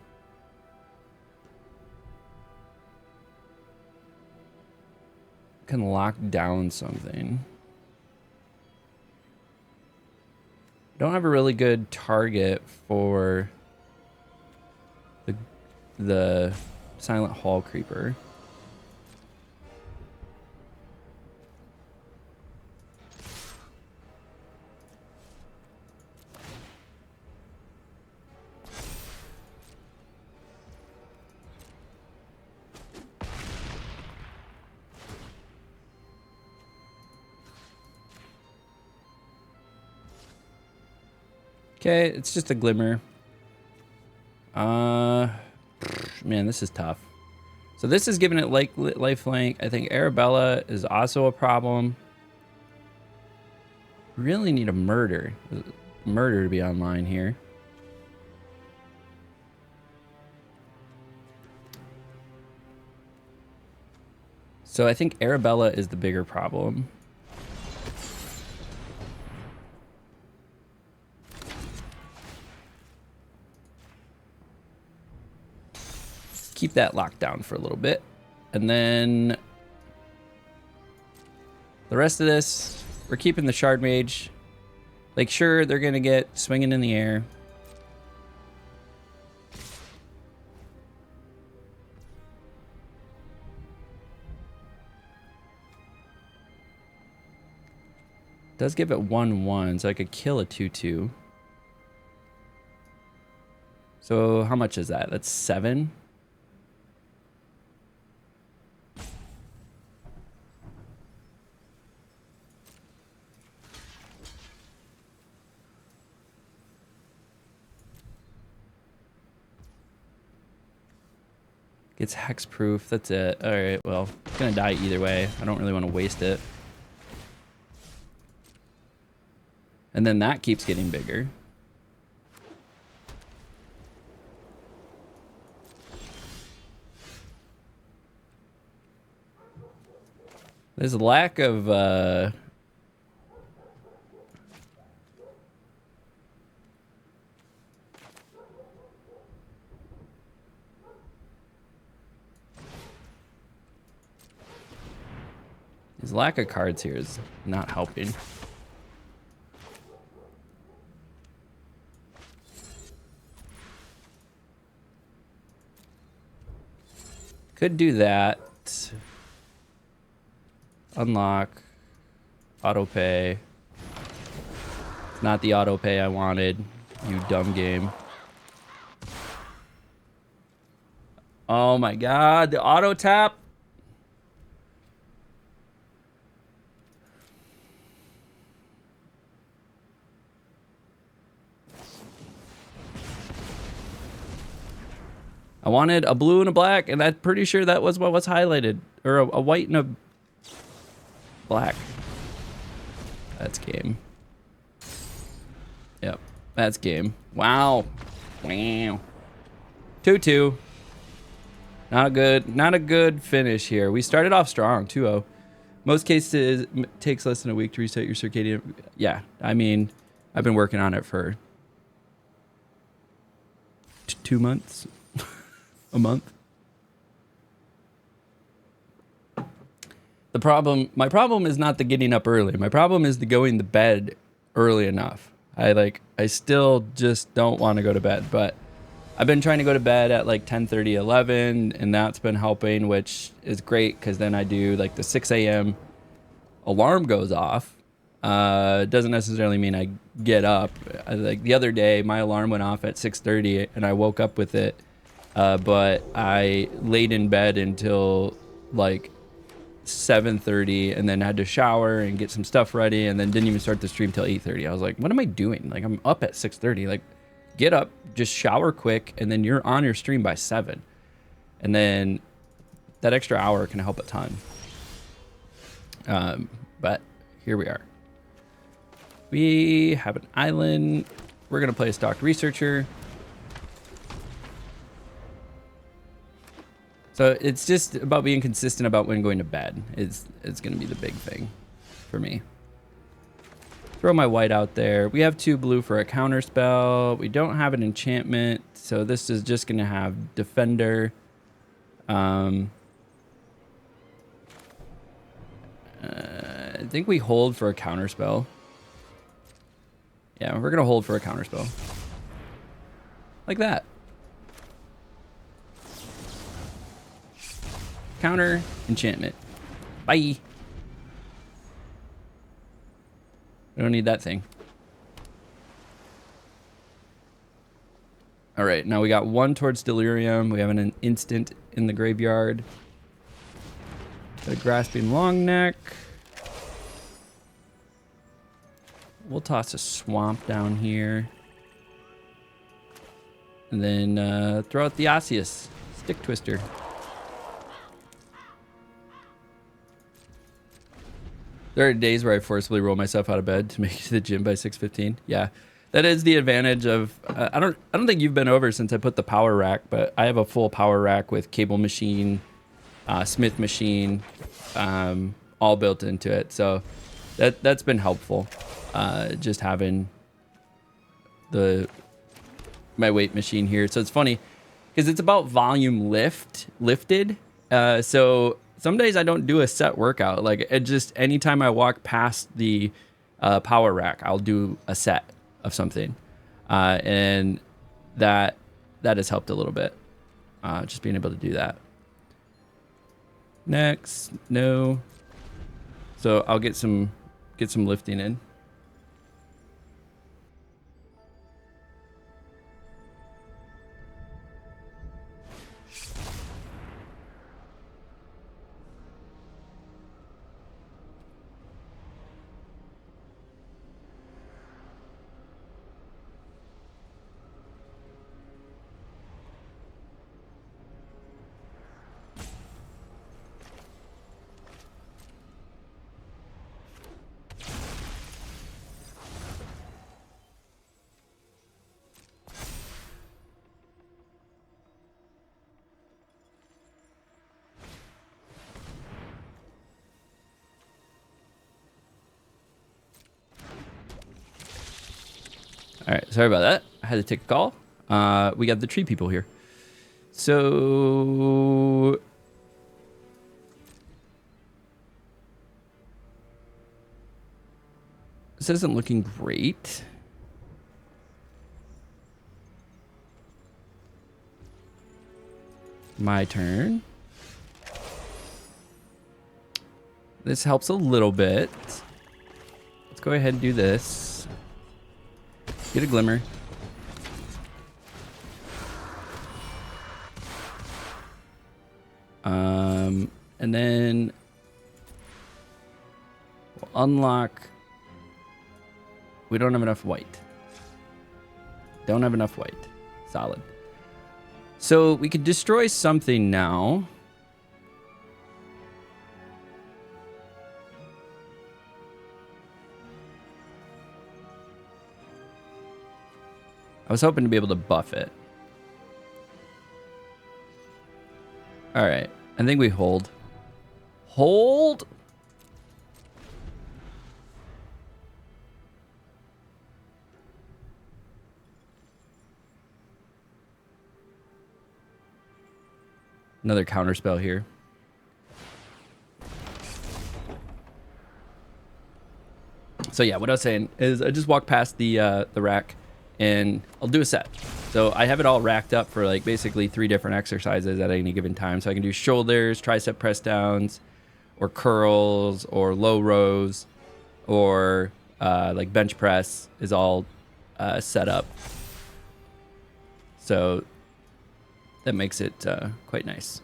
Can lock down something. Don't have a really good target for the Silent Hall Creeper. Okay, it's just a glimmer. Man, this is tough. So this is giving it like lifelink. I think Arabella is also a problem. Really need a murder to be online here. So I think Arabella is the bigger problem. Keep that locked down for a little bit. And then the rest of this, we're keeping the Shard Mage. Like, sure, they're going to get swinging in the air. Does give it 1/1, so I could kill a 2/2. So how much is that? That's 7. Gets hexproof. That's it. All right. Well, it's gonna die either way. I don't really want to waste it. And then that keeps getting bigger. There's a lack of his lack of cards here is not helping. Could do that. Unlock. Auto pay. Not the auto pay I wanted, you dumb game. Oh my god, the auto tap. I wanted a blue and a black, and I'm pretty sure that was what was highlighted. Or a white and a black. That's game. Yep, that's game. Wow. Wow. 2-2. Not good. Not a good finish here. We started off strong, 2-0. Most cases, it takes less than a week to reset your circadian. Yeah, I mean, I've been working on it for 2 months. A month. My problem is not the getting up early. My problem is the going to bed early enough. I still just don't want to go to bed, but I've been trying to go to bed at like 10:30, 11, and that's been helping, which is great because then I do like the 6 a.m. alarm goes off. It doesn't necessarily mean I get up. Like the other day, my alarm went off at 6:30 and I woke up with it. But I laid in bed until like 7:30 and then had to shower and get some stuff ready and then didn't even start the stream till 8:30. I was like, what am I doing? Like, I'm up at 6:30. Like, get up, just shower quick, and then you're on your stream by 7. And then that extra hour can help a ton. But here we are. We have an island. We're going to play a stock researcher. So it's just about being consistent about when going to bed. It's going to be the big thing for me. Throw my white out there. We have 2 blue for a counter spell. We don't have an enchantment, so this is just going to have defender. I think we hold for a counter spell. Yeah, we're going to hold for a counter spell. Like that. Counter, enchantment. Bye. We don't need that thing. All right, now we got 1 towards Delirium. We have an instant in the graveyard. Got a Grasping Longneck. We'll toss a Swamp down here. And then throw out the Osseous. Stick Twister. There are days where I forcibly roll myself out of bed to make it to the gym by 6:15. Yeah, that is the advantage of. I don't think you've been over since I put the power rack, but I have a full power rack with cable machine, Smith machine, all built into it. So that's been helpful. Just having my weight machine here. So it's funny because it's about volume lifted. So some days I don't do a set workout. Like it just anytime I walk past the power rack, I'll do a set of something, and that has helped a little bit. Just being able to do that. Next, no. So I'll get some lifting in. All right, sorry about that. I had to take a call. We got the tree people here. So this isn't looking great. My turn. This helps a little bit. Let's go ahead and do this. Get a glimmer. And then we'll unlock. We don't have enough white. Don't have enough white. Solid. So we could destroy something now. I was hoping to be able to buff it. All right. I think we hold. Hold. Another counter spell here. So yeah, what I was saying is I just walk past the rack and I'll do a set. So I have it all racked up for like basically 3 different exercises at any given time. So I can do shoulders, tricep press downs, or curls, or low rows, or like bench press is all set up. So that makes it quite nice.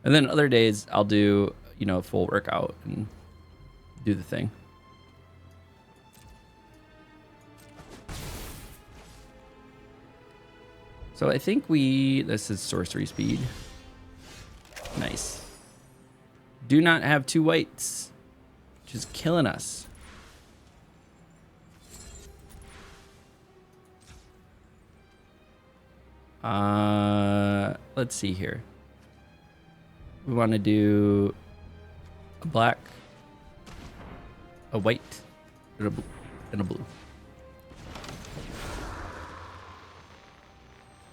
And then other days I'll do, you know, a full workout and do the thing. So I think this is sorcery speed. Nice. Do not have 2 whites, which is killing us. Let's see here. We want to do a black, a white, and a blue.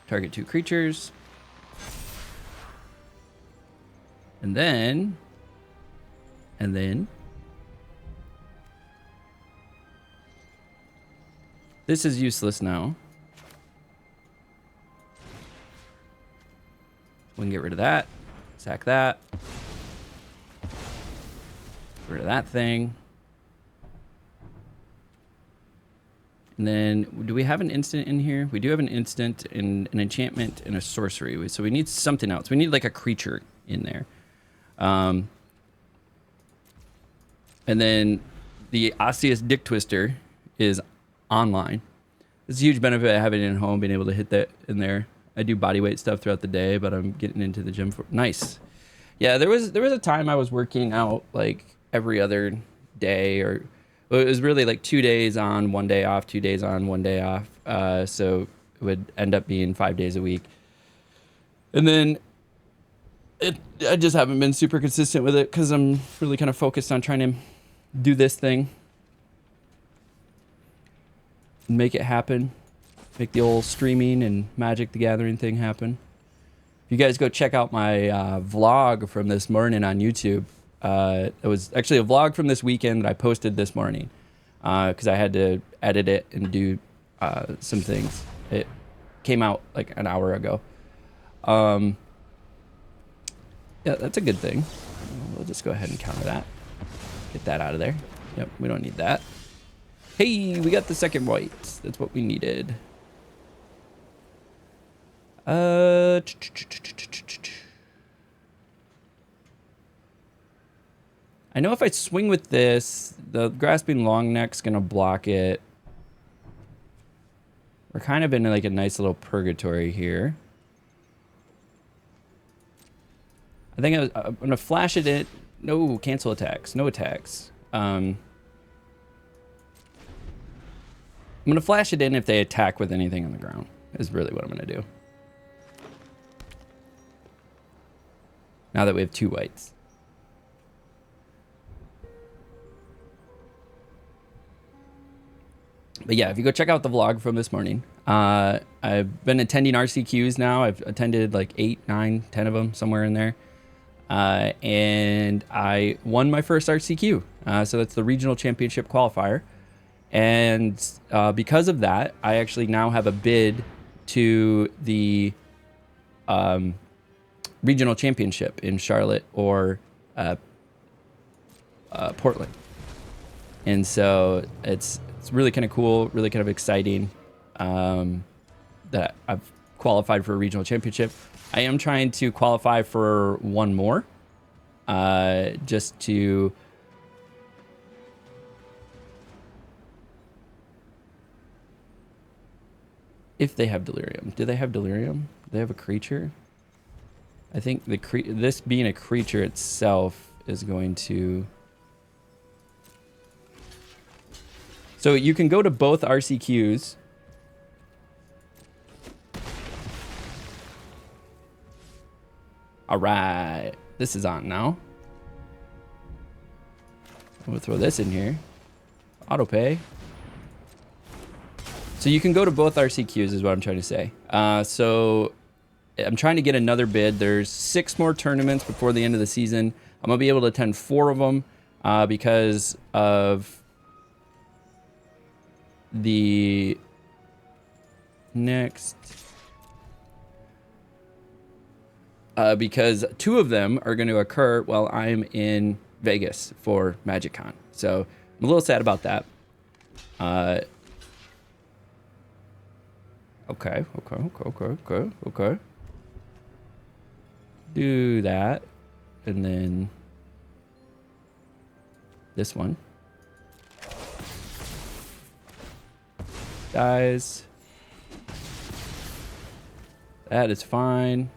Target 2 creatures. And then this is useless now. We can get rid of that. Sack that. Get rid of that thing. And then, do we have an instant in here? We do have an instant, and an enchantment, and a sorcery. So we need something else. We need like a creature in there. And then the Osseous Dick Twister is online. It's a huge benefit of having it in home, being able to hit that in there. I do body weight stuff throughout the day, but I'm getting into the gym for nice. Yeah, there was a time I was working out like every other day, or it was really like 2 days on, 1 day off, 2 days on, 1 day off. So it would end up being 5 days a week. And then I just haven't been super consistent with it because I'm really kind of focused on trying to do this thing, make it happen. Make the old streaming and Magic the Gathering thing happen. If you guys go check out my vlog from this morning on YouTube, it was actually a vlog from this weekend that I posted this morning because I had to edit it and do some things. It came out like an hour ago. Yeah, that's a good thing. We'll just go ahead and counter that. Get that out of there. Yep, we don't need that. Hey, we got the second white. That's what we needed. I know if I swing with this, the Grasping Longneck's gonna block it. We're kind of in like a nice little purgatory here. I think I'm gonna flash it in. No, cancel attacks. No attacks. I'm gonna flash it in if they attack with anything on the ground, is really what I'm gonna do. Now that we have 2 whites. But yeah, if you go check out the vlog from this morning, I've been attending RCQs now. I've attended like 8, 9, 10 of them, somewhere in there. And I won my first RCQ. So that's the regional championship qualifier. And because of that, I actually now have a bid to the regional championship in Charlotte or Portland. And so it's really kind of cool, really kind of exciting that I've qualified for a regional championship. I am trying to qualify for one more, just to if they have delirium. Do they have delirium? Do they have a creature? I think this being a creature itself is going to. So you can go to both RCQs. All right, this is on now. We'll throw this in here. Auto pay. So you can go to both RCQs is what I'm trying to say. So I'm trying to get another bid. There's 6 more tournaments before the end of the season. I'm gonna be able to attend 4 of them because of the next. Because 2 of them are going to occur while I'm in Vegas for MagicCon. So I'm a little sad about that. Okay. Do that. And then this one. Dies. That is fine.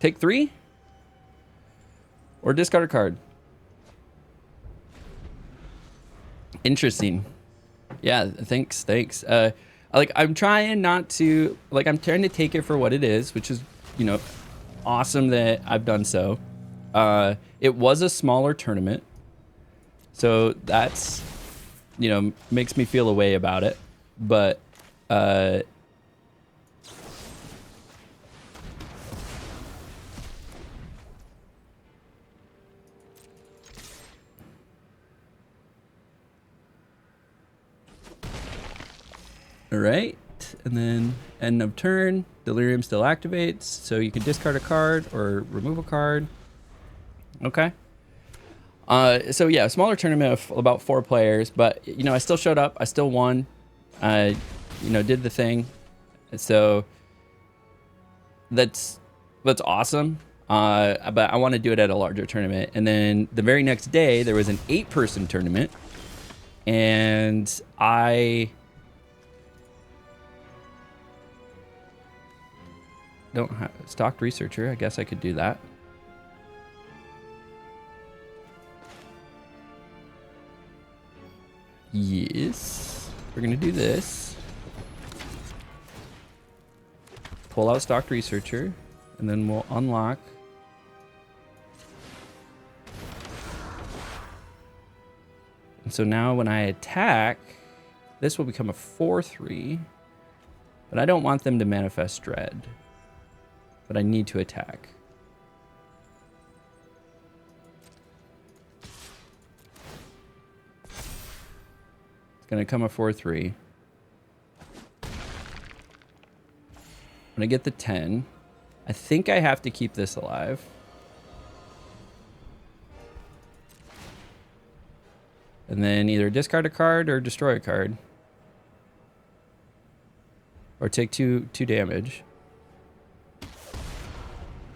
Take 3 or discard a card. Interesting. Yeah, thanks. Like I'm trying not to, like I'm trying to take it for what it is, which is, you know, awesome that I've done so. It was a smaller tournament, so that's, you know, makes me feel a way about it, but all right, and then end of turn, delirium still activates, so you can discard a card or remove a card. Okay. So yeah, smaller tournament of about 4 players, but you know, I still showed up, I still won, I, you know, did the thing. So that's awesome. But I want to do it at a larger tournament. And then the very next day there was an 8-person tournament, and I don't have stocked researcher. I guess I could do that. Yes, we're gonna do this. Pull out stocked researcher, and then we'll unlock. And so now when I attack, this will become a 4/3, but I don't want them to manifest dread. But I need to attack. It's gonna come a 4/3. When I get the 10, I think I have to keep this alive. And then either discard a card or destroy a card. Or take two damage.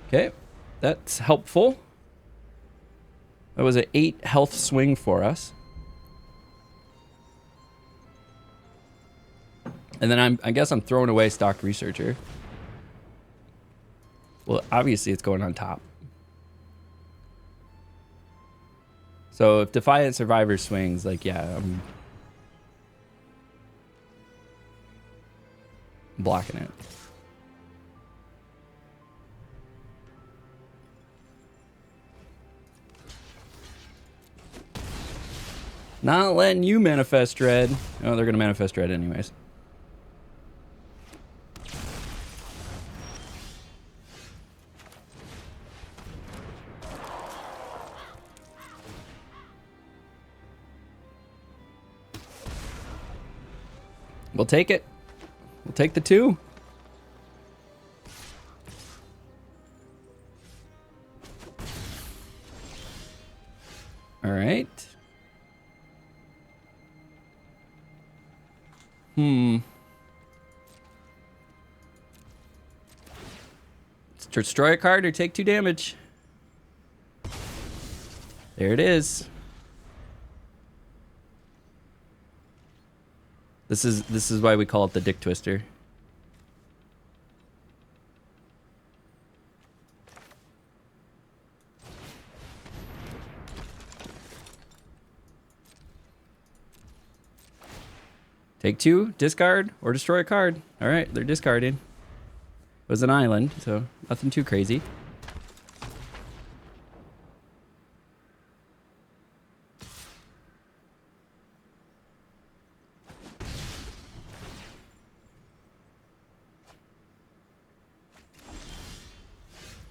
Okay, that's helpful. That was an 8 health swing for us. And then I guess I'm throwing away stocked researcher. Well, obviously it's going on top. So if Defiant Survivor swings, like, yeah, I'm blocking it. Not letting you manifest dread. Oh, they're gonna manifest dread anyways. We'll take it. We'll take the 2. All right. Let's destroy a card or take 2 damage. There it is. This is why we call it the Dick Twister. Take 2, discard, or destroy a card. All right, they're discarding. It was an island, so nothing too crazy.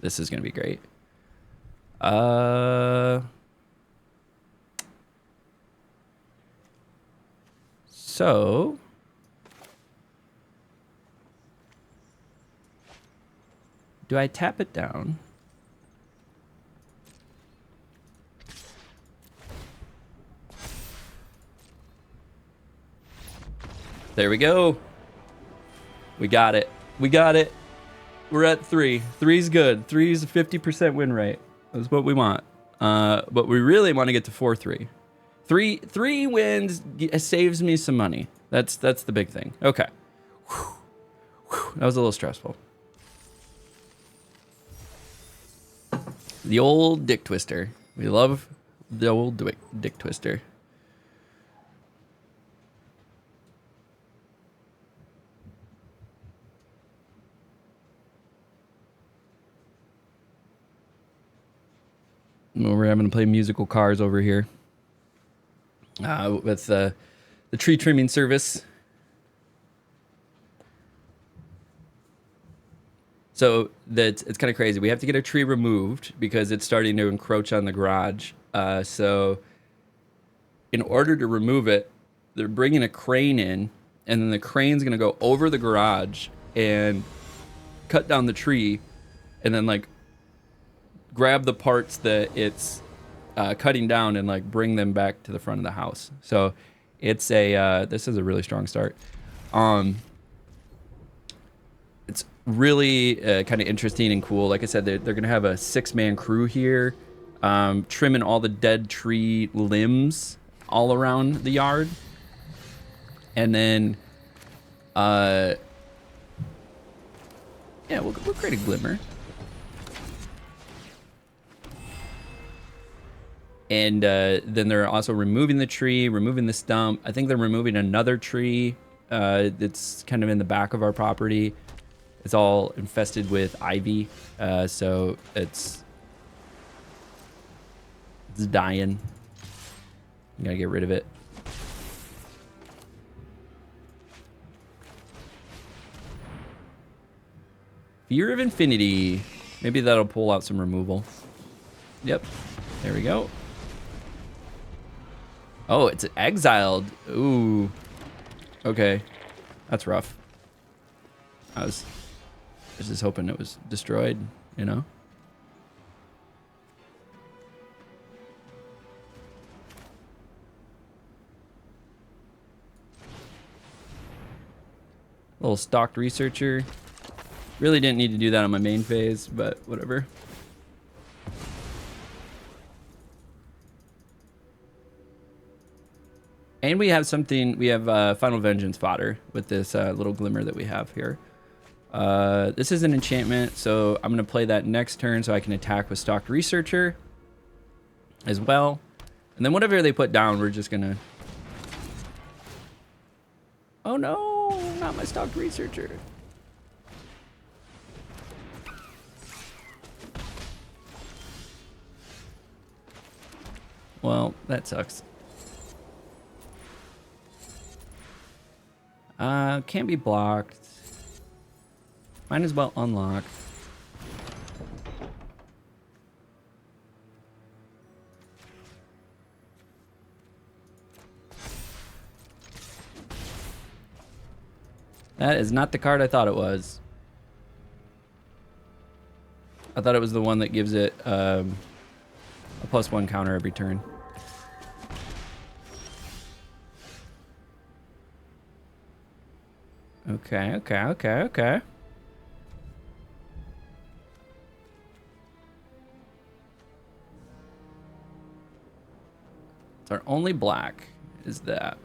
This is gonna be great. So do I tap it down? There we go. We got it. We got it. We're at 3. 3's good. 3's a 50% win rate. That's what we want. But we really want to get to 4-3. Three wins saves me some money. That's the big thing. Okay. Whew. Whew. That was a little stressful. The old Dick Twister. We love the old Dick Twister. Well, we're having to play musical cars over here. With the tree trimming service. So it's kind of crazy. We have to get a tree removed because it's starting to encroach on the garage. So in order to remove it, they're bringing a crane in, and then the crane's going to go over the garage and cut down the tree, and then like grab the parts that it's cutting down and like bring them back to the front of the house. So it's this is a really strong start. It's really kind of interesting and cool. Like I said, they're gonna have a 6-man crew here, trimming all the dead tree limbs all around the yard, and then yeah, we'll create a glimmer. And then they're also removing the tree, removing the stump. I think they're removing another tree that's kind of in the back of our property. It's all infested with ivy, so it's dying. You gotta get rid of it. Fear of Infinity. Maybe that'll pull out some removal. Yep, there we go. Oh, it's exiled. Ooh. Okay. That's rough. I was just hoping it was destroyed, you know? Little stalked researcher. Really didn't need to do that on my main phase, but whatever. And we have something, we have Final Vengeance fodder with this little glimmer that we have here. This is an enchantment, so I'm going to play that next turn so I can attack with Stalked Researcher as well. And then whatever they put down, we're just going to... Oh no, not my Stalked Researcher. Well, that sucks. Can't be blocked. Might as well unlock. That is not the card I thought it was. I thought it was the one that gives it a +1 counter every turn. Okay. It's our only black is that,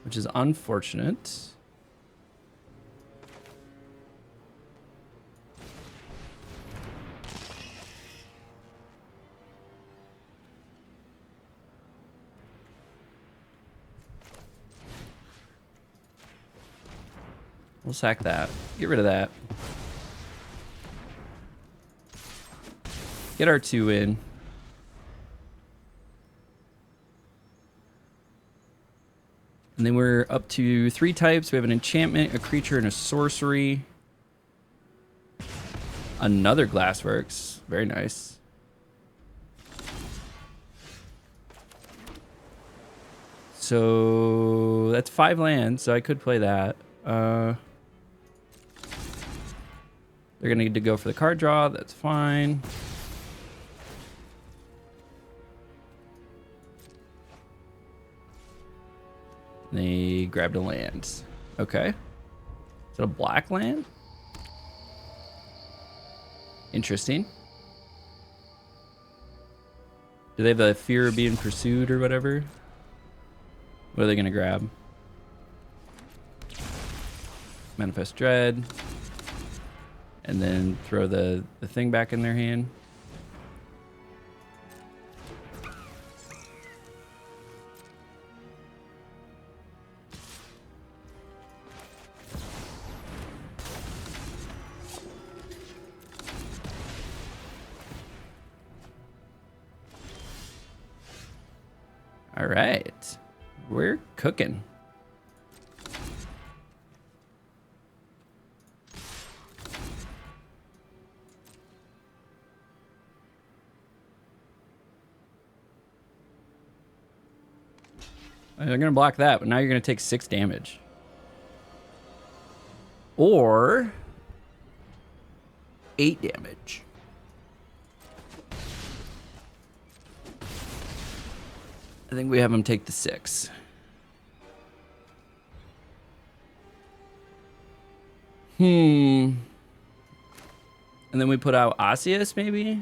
which is unfortunate. We'll sack that. Get rid of that. Get our 2 in. And then we're up to 3 types. We have an enchantment, a creature, and a sorcery. Another Glassworks. Very nice. So that's 5 lands, so I could play that. They're going to need to go for the card draw. That's fine. They grabbed a land. Okay. Is it a black land? Interesting. Do they have the fear of being pursued or whatever? What are they going to grab? Manifest Dread. And then throw the thing back in their hand. All right. We're cooking. They're going to block that, but now you're going to take 6 damage. Or 8 damage. I think we have them take the 6. And then we put out Osseous, maybe?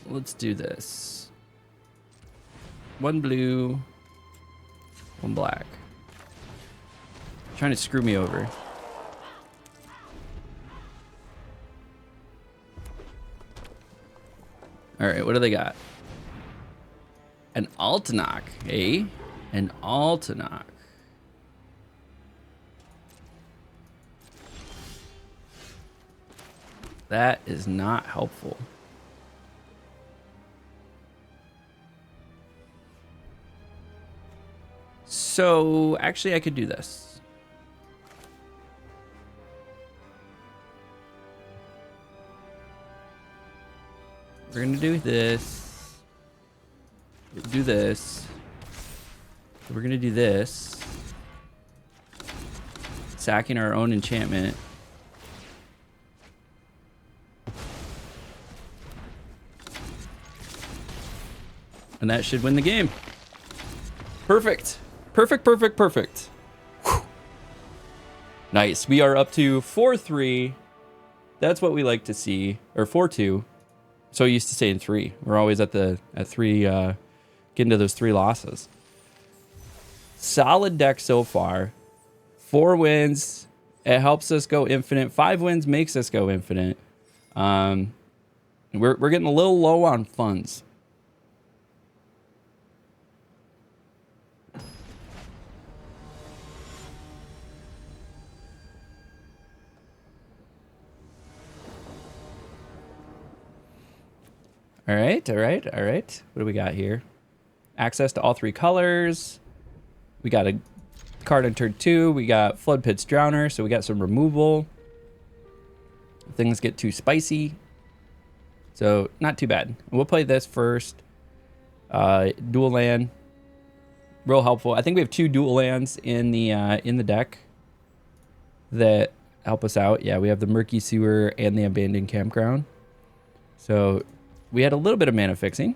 Let's do this. 1 blue, 1 black. Trying to screw me over. All right, what do they got? An Altanach, eh? An Altanach. That is not helpful. So, actually, I could do this. We're going to do this. We'll do this. We're going to do this. Sacking our own enchantment. And that should win the game. Perfect. Perfect. Whew. Nice. We are up to 4-3. That's what we like to see. Or 4-2. So used to saying 3. We're always at 3, getting to those 3 losses. Solid deck so far. 4 wins. It helps us go infinite. 5 wins makes us go infinite. We're getting a little low on funds. All right. What do we got here? access to all 3 colors. We got a card on turn 2. We got Flood Pit's Drowner, so we got some removal. If things get too spicy. So not too bad. We'll play this first. Dual land. Real helpful. I think we have 2 dual lands in the deck that help us out. Yeah, we have the Murky Sewer and the Abandoned Campground. So we had a little bit of mana fixing.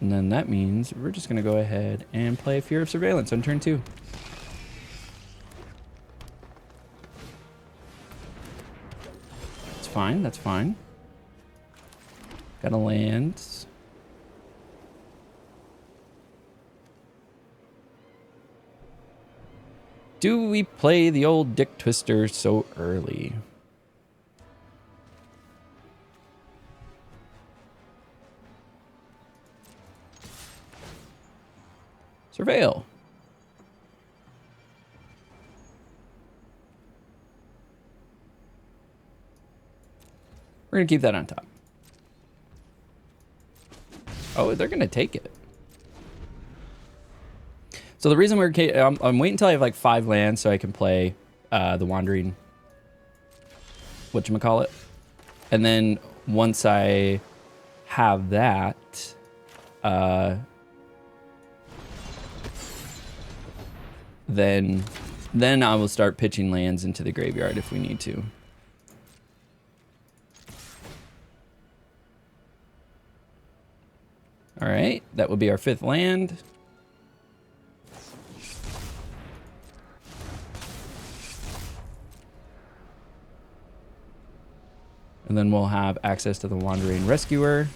And then that means we're just going to go ahead and play Fear of Surveillance on turn 2. That's fine. That's fine. Got to land. Do we play the old Dick Twister so early? Surveil. We're going to keep that on top. Oh, they're going to take it. So the reason I'm waiting until I have like 5 lands so I can play the Wandering whatchamacallit. And then once I have that, then I will start pitching lands into the graveyard if we need to. All right, that will be our 5th land. And then we'll have access to the Wandering Rescuer.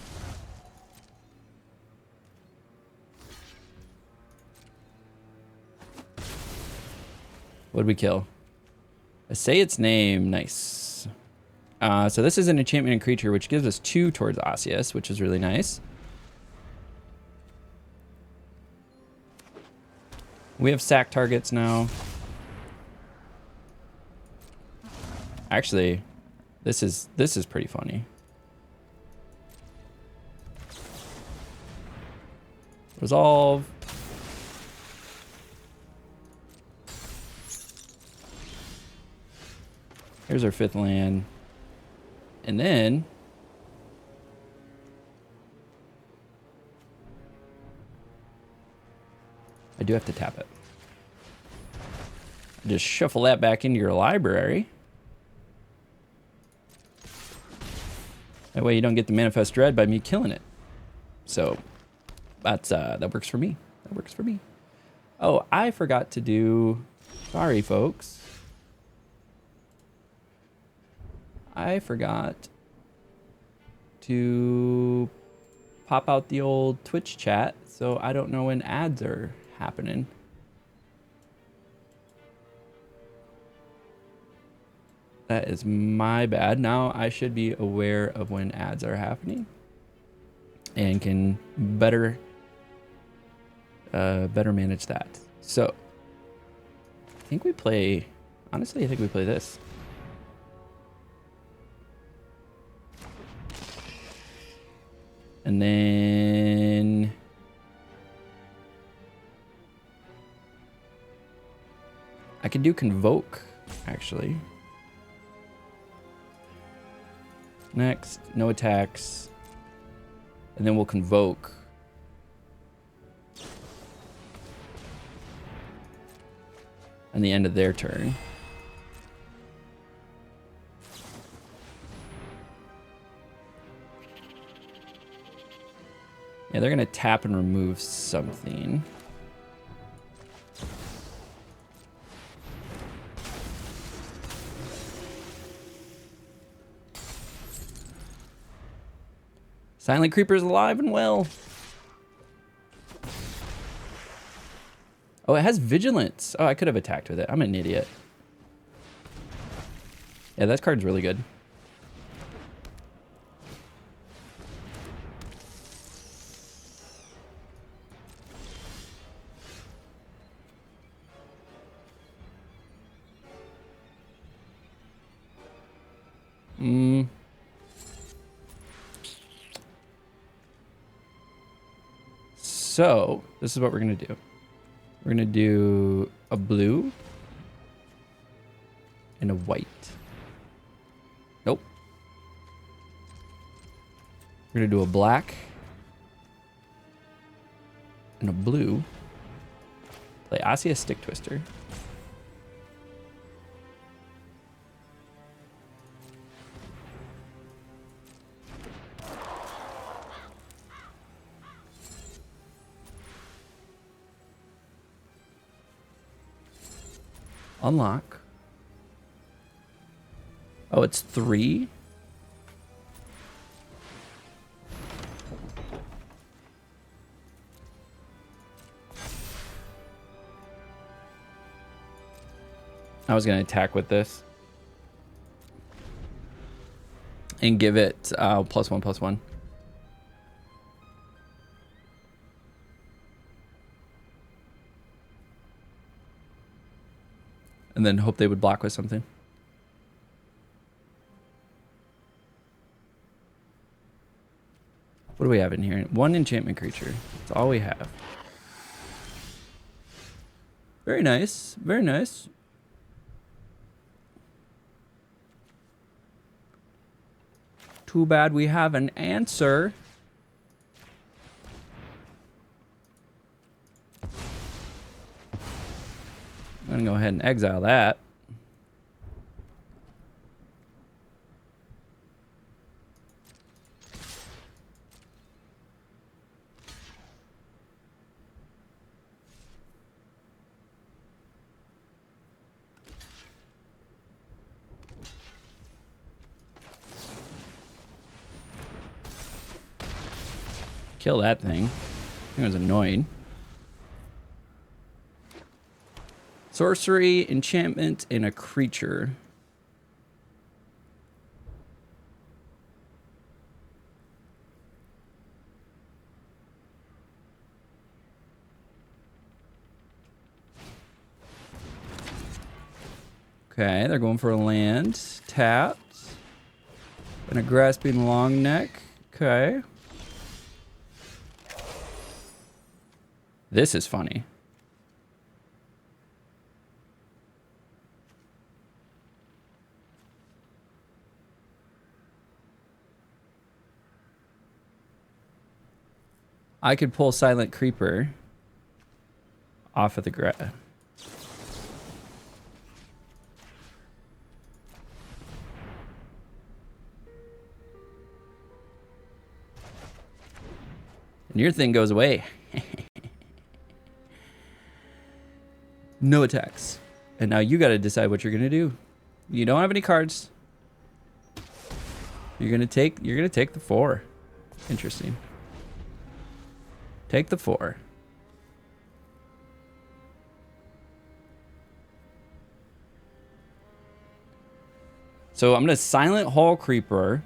What did we kill? I say its name. Nice. So this is an enchantment and creature, which gives us 2 towards Osseous, which is really nice. We have sack targets now. Actually, this is pretty funny. Resolve. Here's our 5th land. And then I do have to tap it. Just shuffle that back into your library. That way you don't get the Manifest Dread by me killing it. So that's that works for me. That works for me. Oh, I forgot to do... Sorry, folks. I forgot to pop out the old Twitch chat, so I don't know when ads are happening. That is my bad. Now I should be aware of when ads are happening and can better manage that. So I think we play, honestly, I think we play this. And then I could do Convoke, actually. Next, no attacks. And then we'll Convoke. On the end of their turn. Yeah, they're gonna tap and remove something. Silent Creeper's alive and well. Oh, it has Vigilance. Oh, I could have attacked with it. I'm an idiot. Yeah, that card's really good. So this is what we're gonna do. We're gonna do a blue and a white. Nope. We're gonna do a black and a blue. Play Osseous Stick Twister. Unlock. Oh, it's 3? I was going to attack with this. And give it +1/+1. And then hope they would block with something. What do we have in here? 1 enchantment creature. That's all we have. Very nice. Very nice. Too bad we have an answer. I'm gonna go ahead and exile that. Kill that thing. It was annoying. Sorcery, enchantment, and a creature. Okay, they're going for a land. Tapped. And a grasping long neck. Okay. This is funny. I could pull Silent Creeper off of the grass. And your thing goes away. No attacks. And now you got to decide what you're going to do. You don't have any cards. You're going to take the 4. Interesting. Take the 4. So I'm going to Silent Hall Creeper.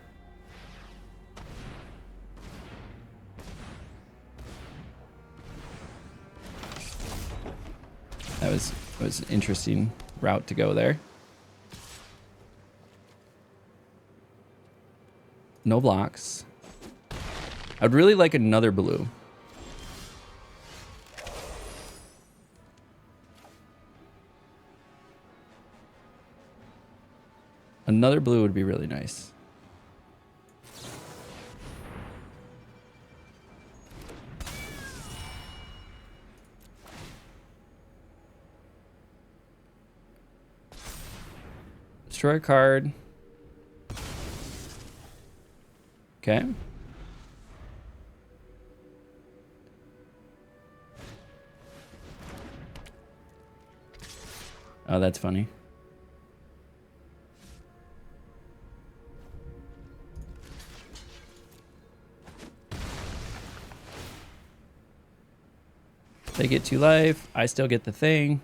That was an interesting route to go there. No blocks. I'd really like another blue. Another blue would be really nice. Destroy a card. Okay. Oh, that's funny. They get 2 life. I still get the thing.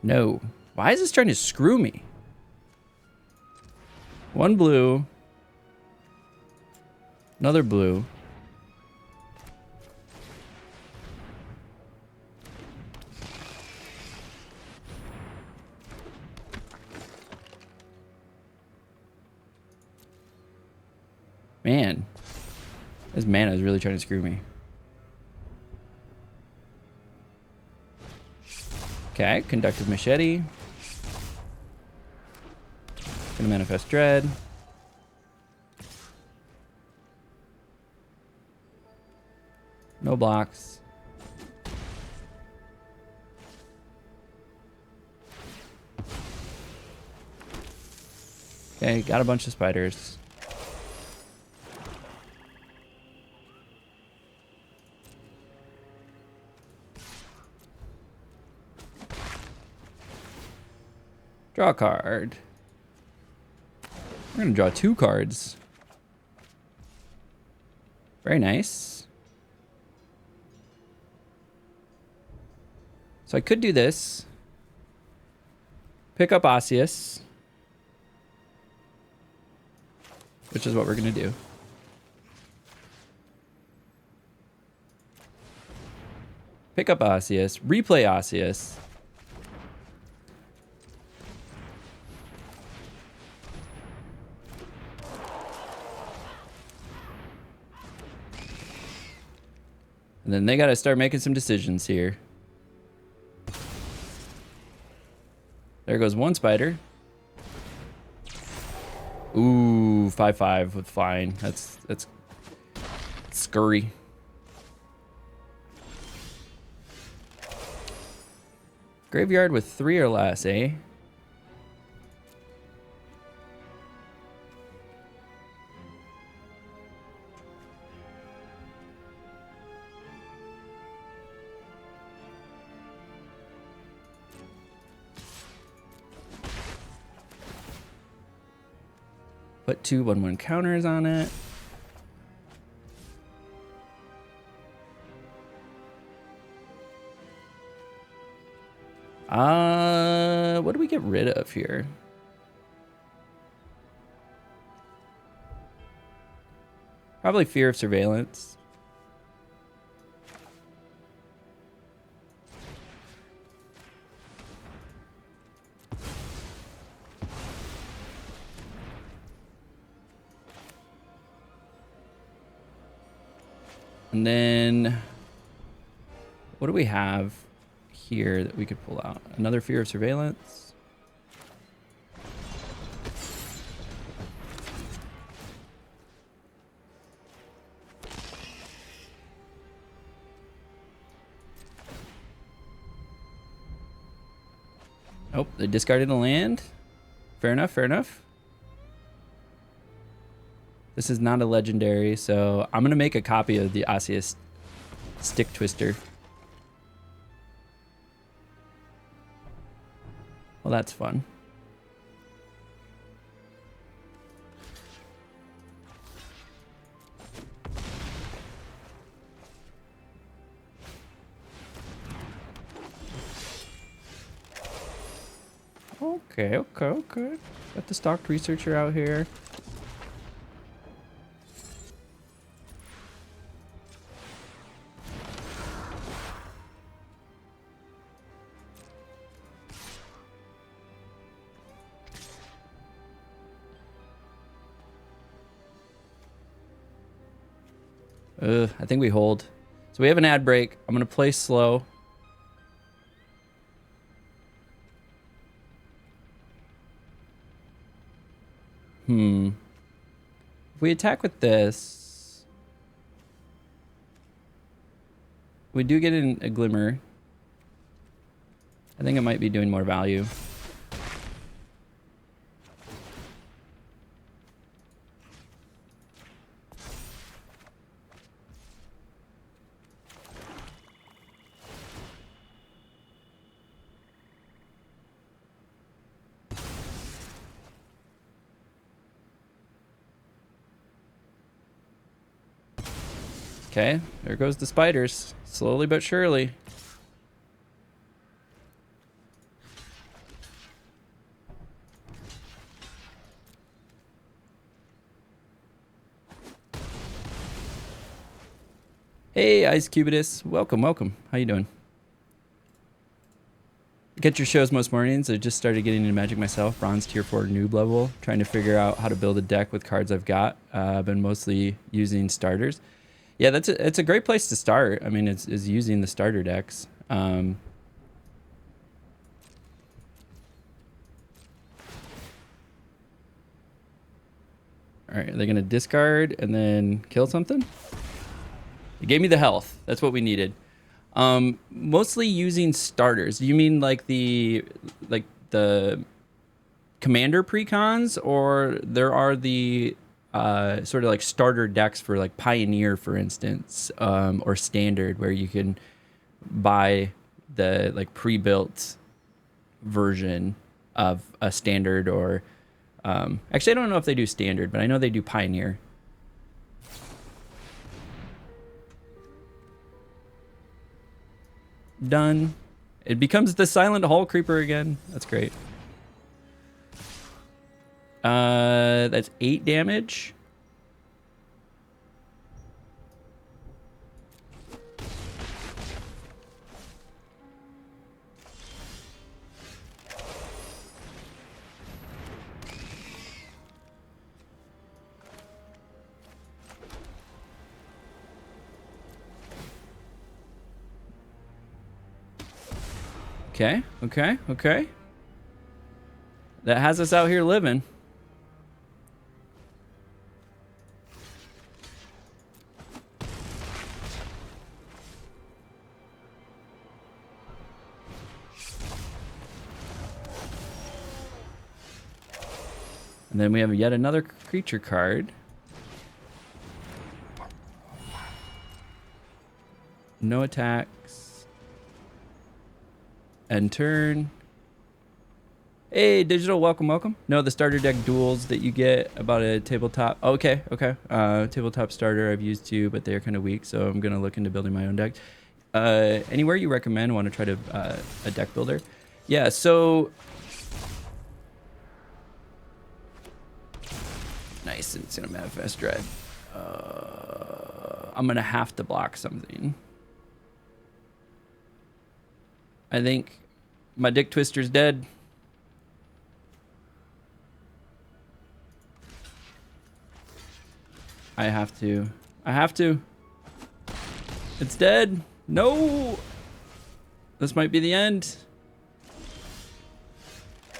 No. Why is this trying to screw me? 1 blue. Another blue. Man, this mana is really trying to screw me. Okay, Conductive Machete. Gonna Manifest Dread. No blocks. Okay, got a bunch of spiders. Draw a card. We're gonna draw 2 cards. Very nice. So I could do this. Pick up Osseous. Which is what we're gonna do. Pick up Osseous. Replay Osseous. And then they gotta start making some decisions here. There goes one spider. Ooh, 5/5 with flying. That's scurry. Graveyard with 3 or less, eh? Put 2 1/1 counters on it. What do we get rid of here? Probably Fear of Surveillance. And then what do we have here that we could pull out? Another Fear of Surveillance. Oh, they discarded a land. Fair enough, fair enough. This is not a legendary, so I'm gonna make a copy of the Osseous Stick Twister. Well, that's fun. Okay, okay, okay. Got the Stalked Researcher out here. I think we hold. So we have an ad break. I'm gonna play slow. If we attack with this, we do get a glimmer. I think it might be doing more value. Okay, there goes the spiders, slowly but surely. Hey, Ice Cubitus, welcome, welcome. How you doing? Get your shows most mornings. I just started getting into Magic myself, bronze tier 4 noob level, trying to figure out how to build a deck with cards I've got. I've been mostly using starters. Yeah, it's a great place to start. I mean, it's using the starter decks. All right, are they going to discard and then kill something? It gave me the health. That's what we needed. Mostly using starters. Do you mean like the commander precons, or there are the sort of like starter decks for like Pioneer, for instance, or Standard, where you can buy the like pre-built version of a Standard, or actually I don't know if they do Standard, but I know they do Pioneer. Done. It becomes the Silent Hall Creeper again. That's great. That's 8 damage. Okay, okay, okay. That has us out here living. And then we have yet another creature card. No attacks. End turn. Hey, digital, welcome, welcome. No, the starter deck duels that you get about a tabletop. Oh, okay, okay. Tabletop starter I've used too, but they're kind of weak, so I'm gonna look into building my own deck. Anywhere you recommend, want to try to a deck builder? Yeah, so nice. It's gonna manifest dread. I'm gonna have to block something. I think my Dick Twister's dead. I have to. I have to. It's dead. No. This might be the end.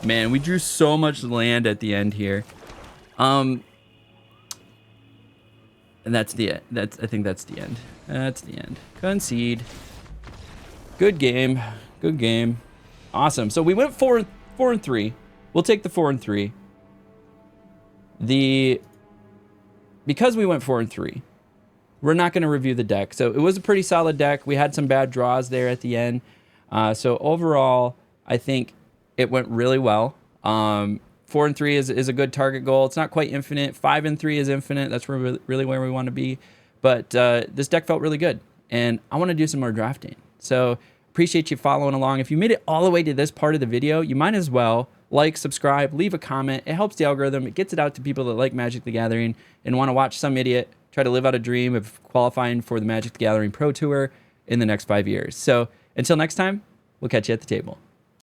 Man, we drew so much land at the end here. And that's the end. I think that's the end. That's the end. Concede. Good game. Good game. Awesome. So we went 4 and 3. We'll take the 4 and 3. Because we went 4 and 3, we're not going to review the deck. So it was a pretty solid deck. We had some bad draws there at the end. So overall, I think it went really well. 4 and 3 is a good target goal. It's not quite infinite. 5 and 3 is infinite. That's really where we want to be. But this deck felt really good, and I want to do some more drafting. So appreciate you following along. If you made it all the way to this part of the video, you might as well like, subscribe, leave a comment. It helps the algorithm. It gets it out to people that like Magic the Gathering and want to watch some idiot try to live out a dream of qualifying for the Magic the Gathering Pro Tour in the next 5 years. So until next time, we'll catch you at the table.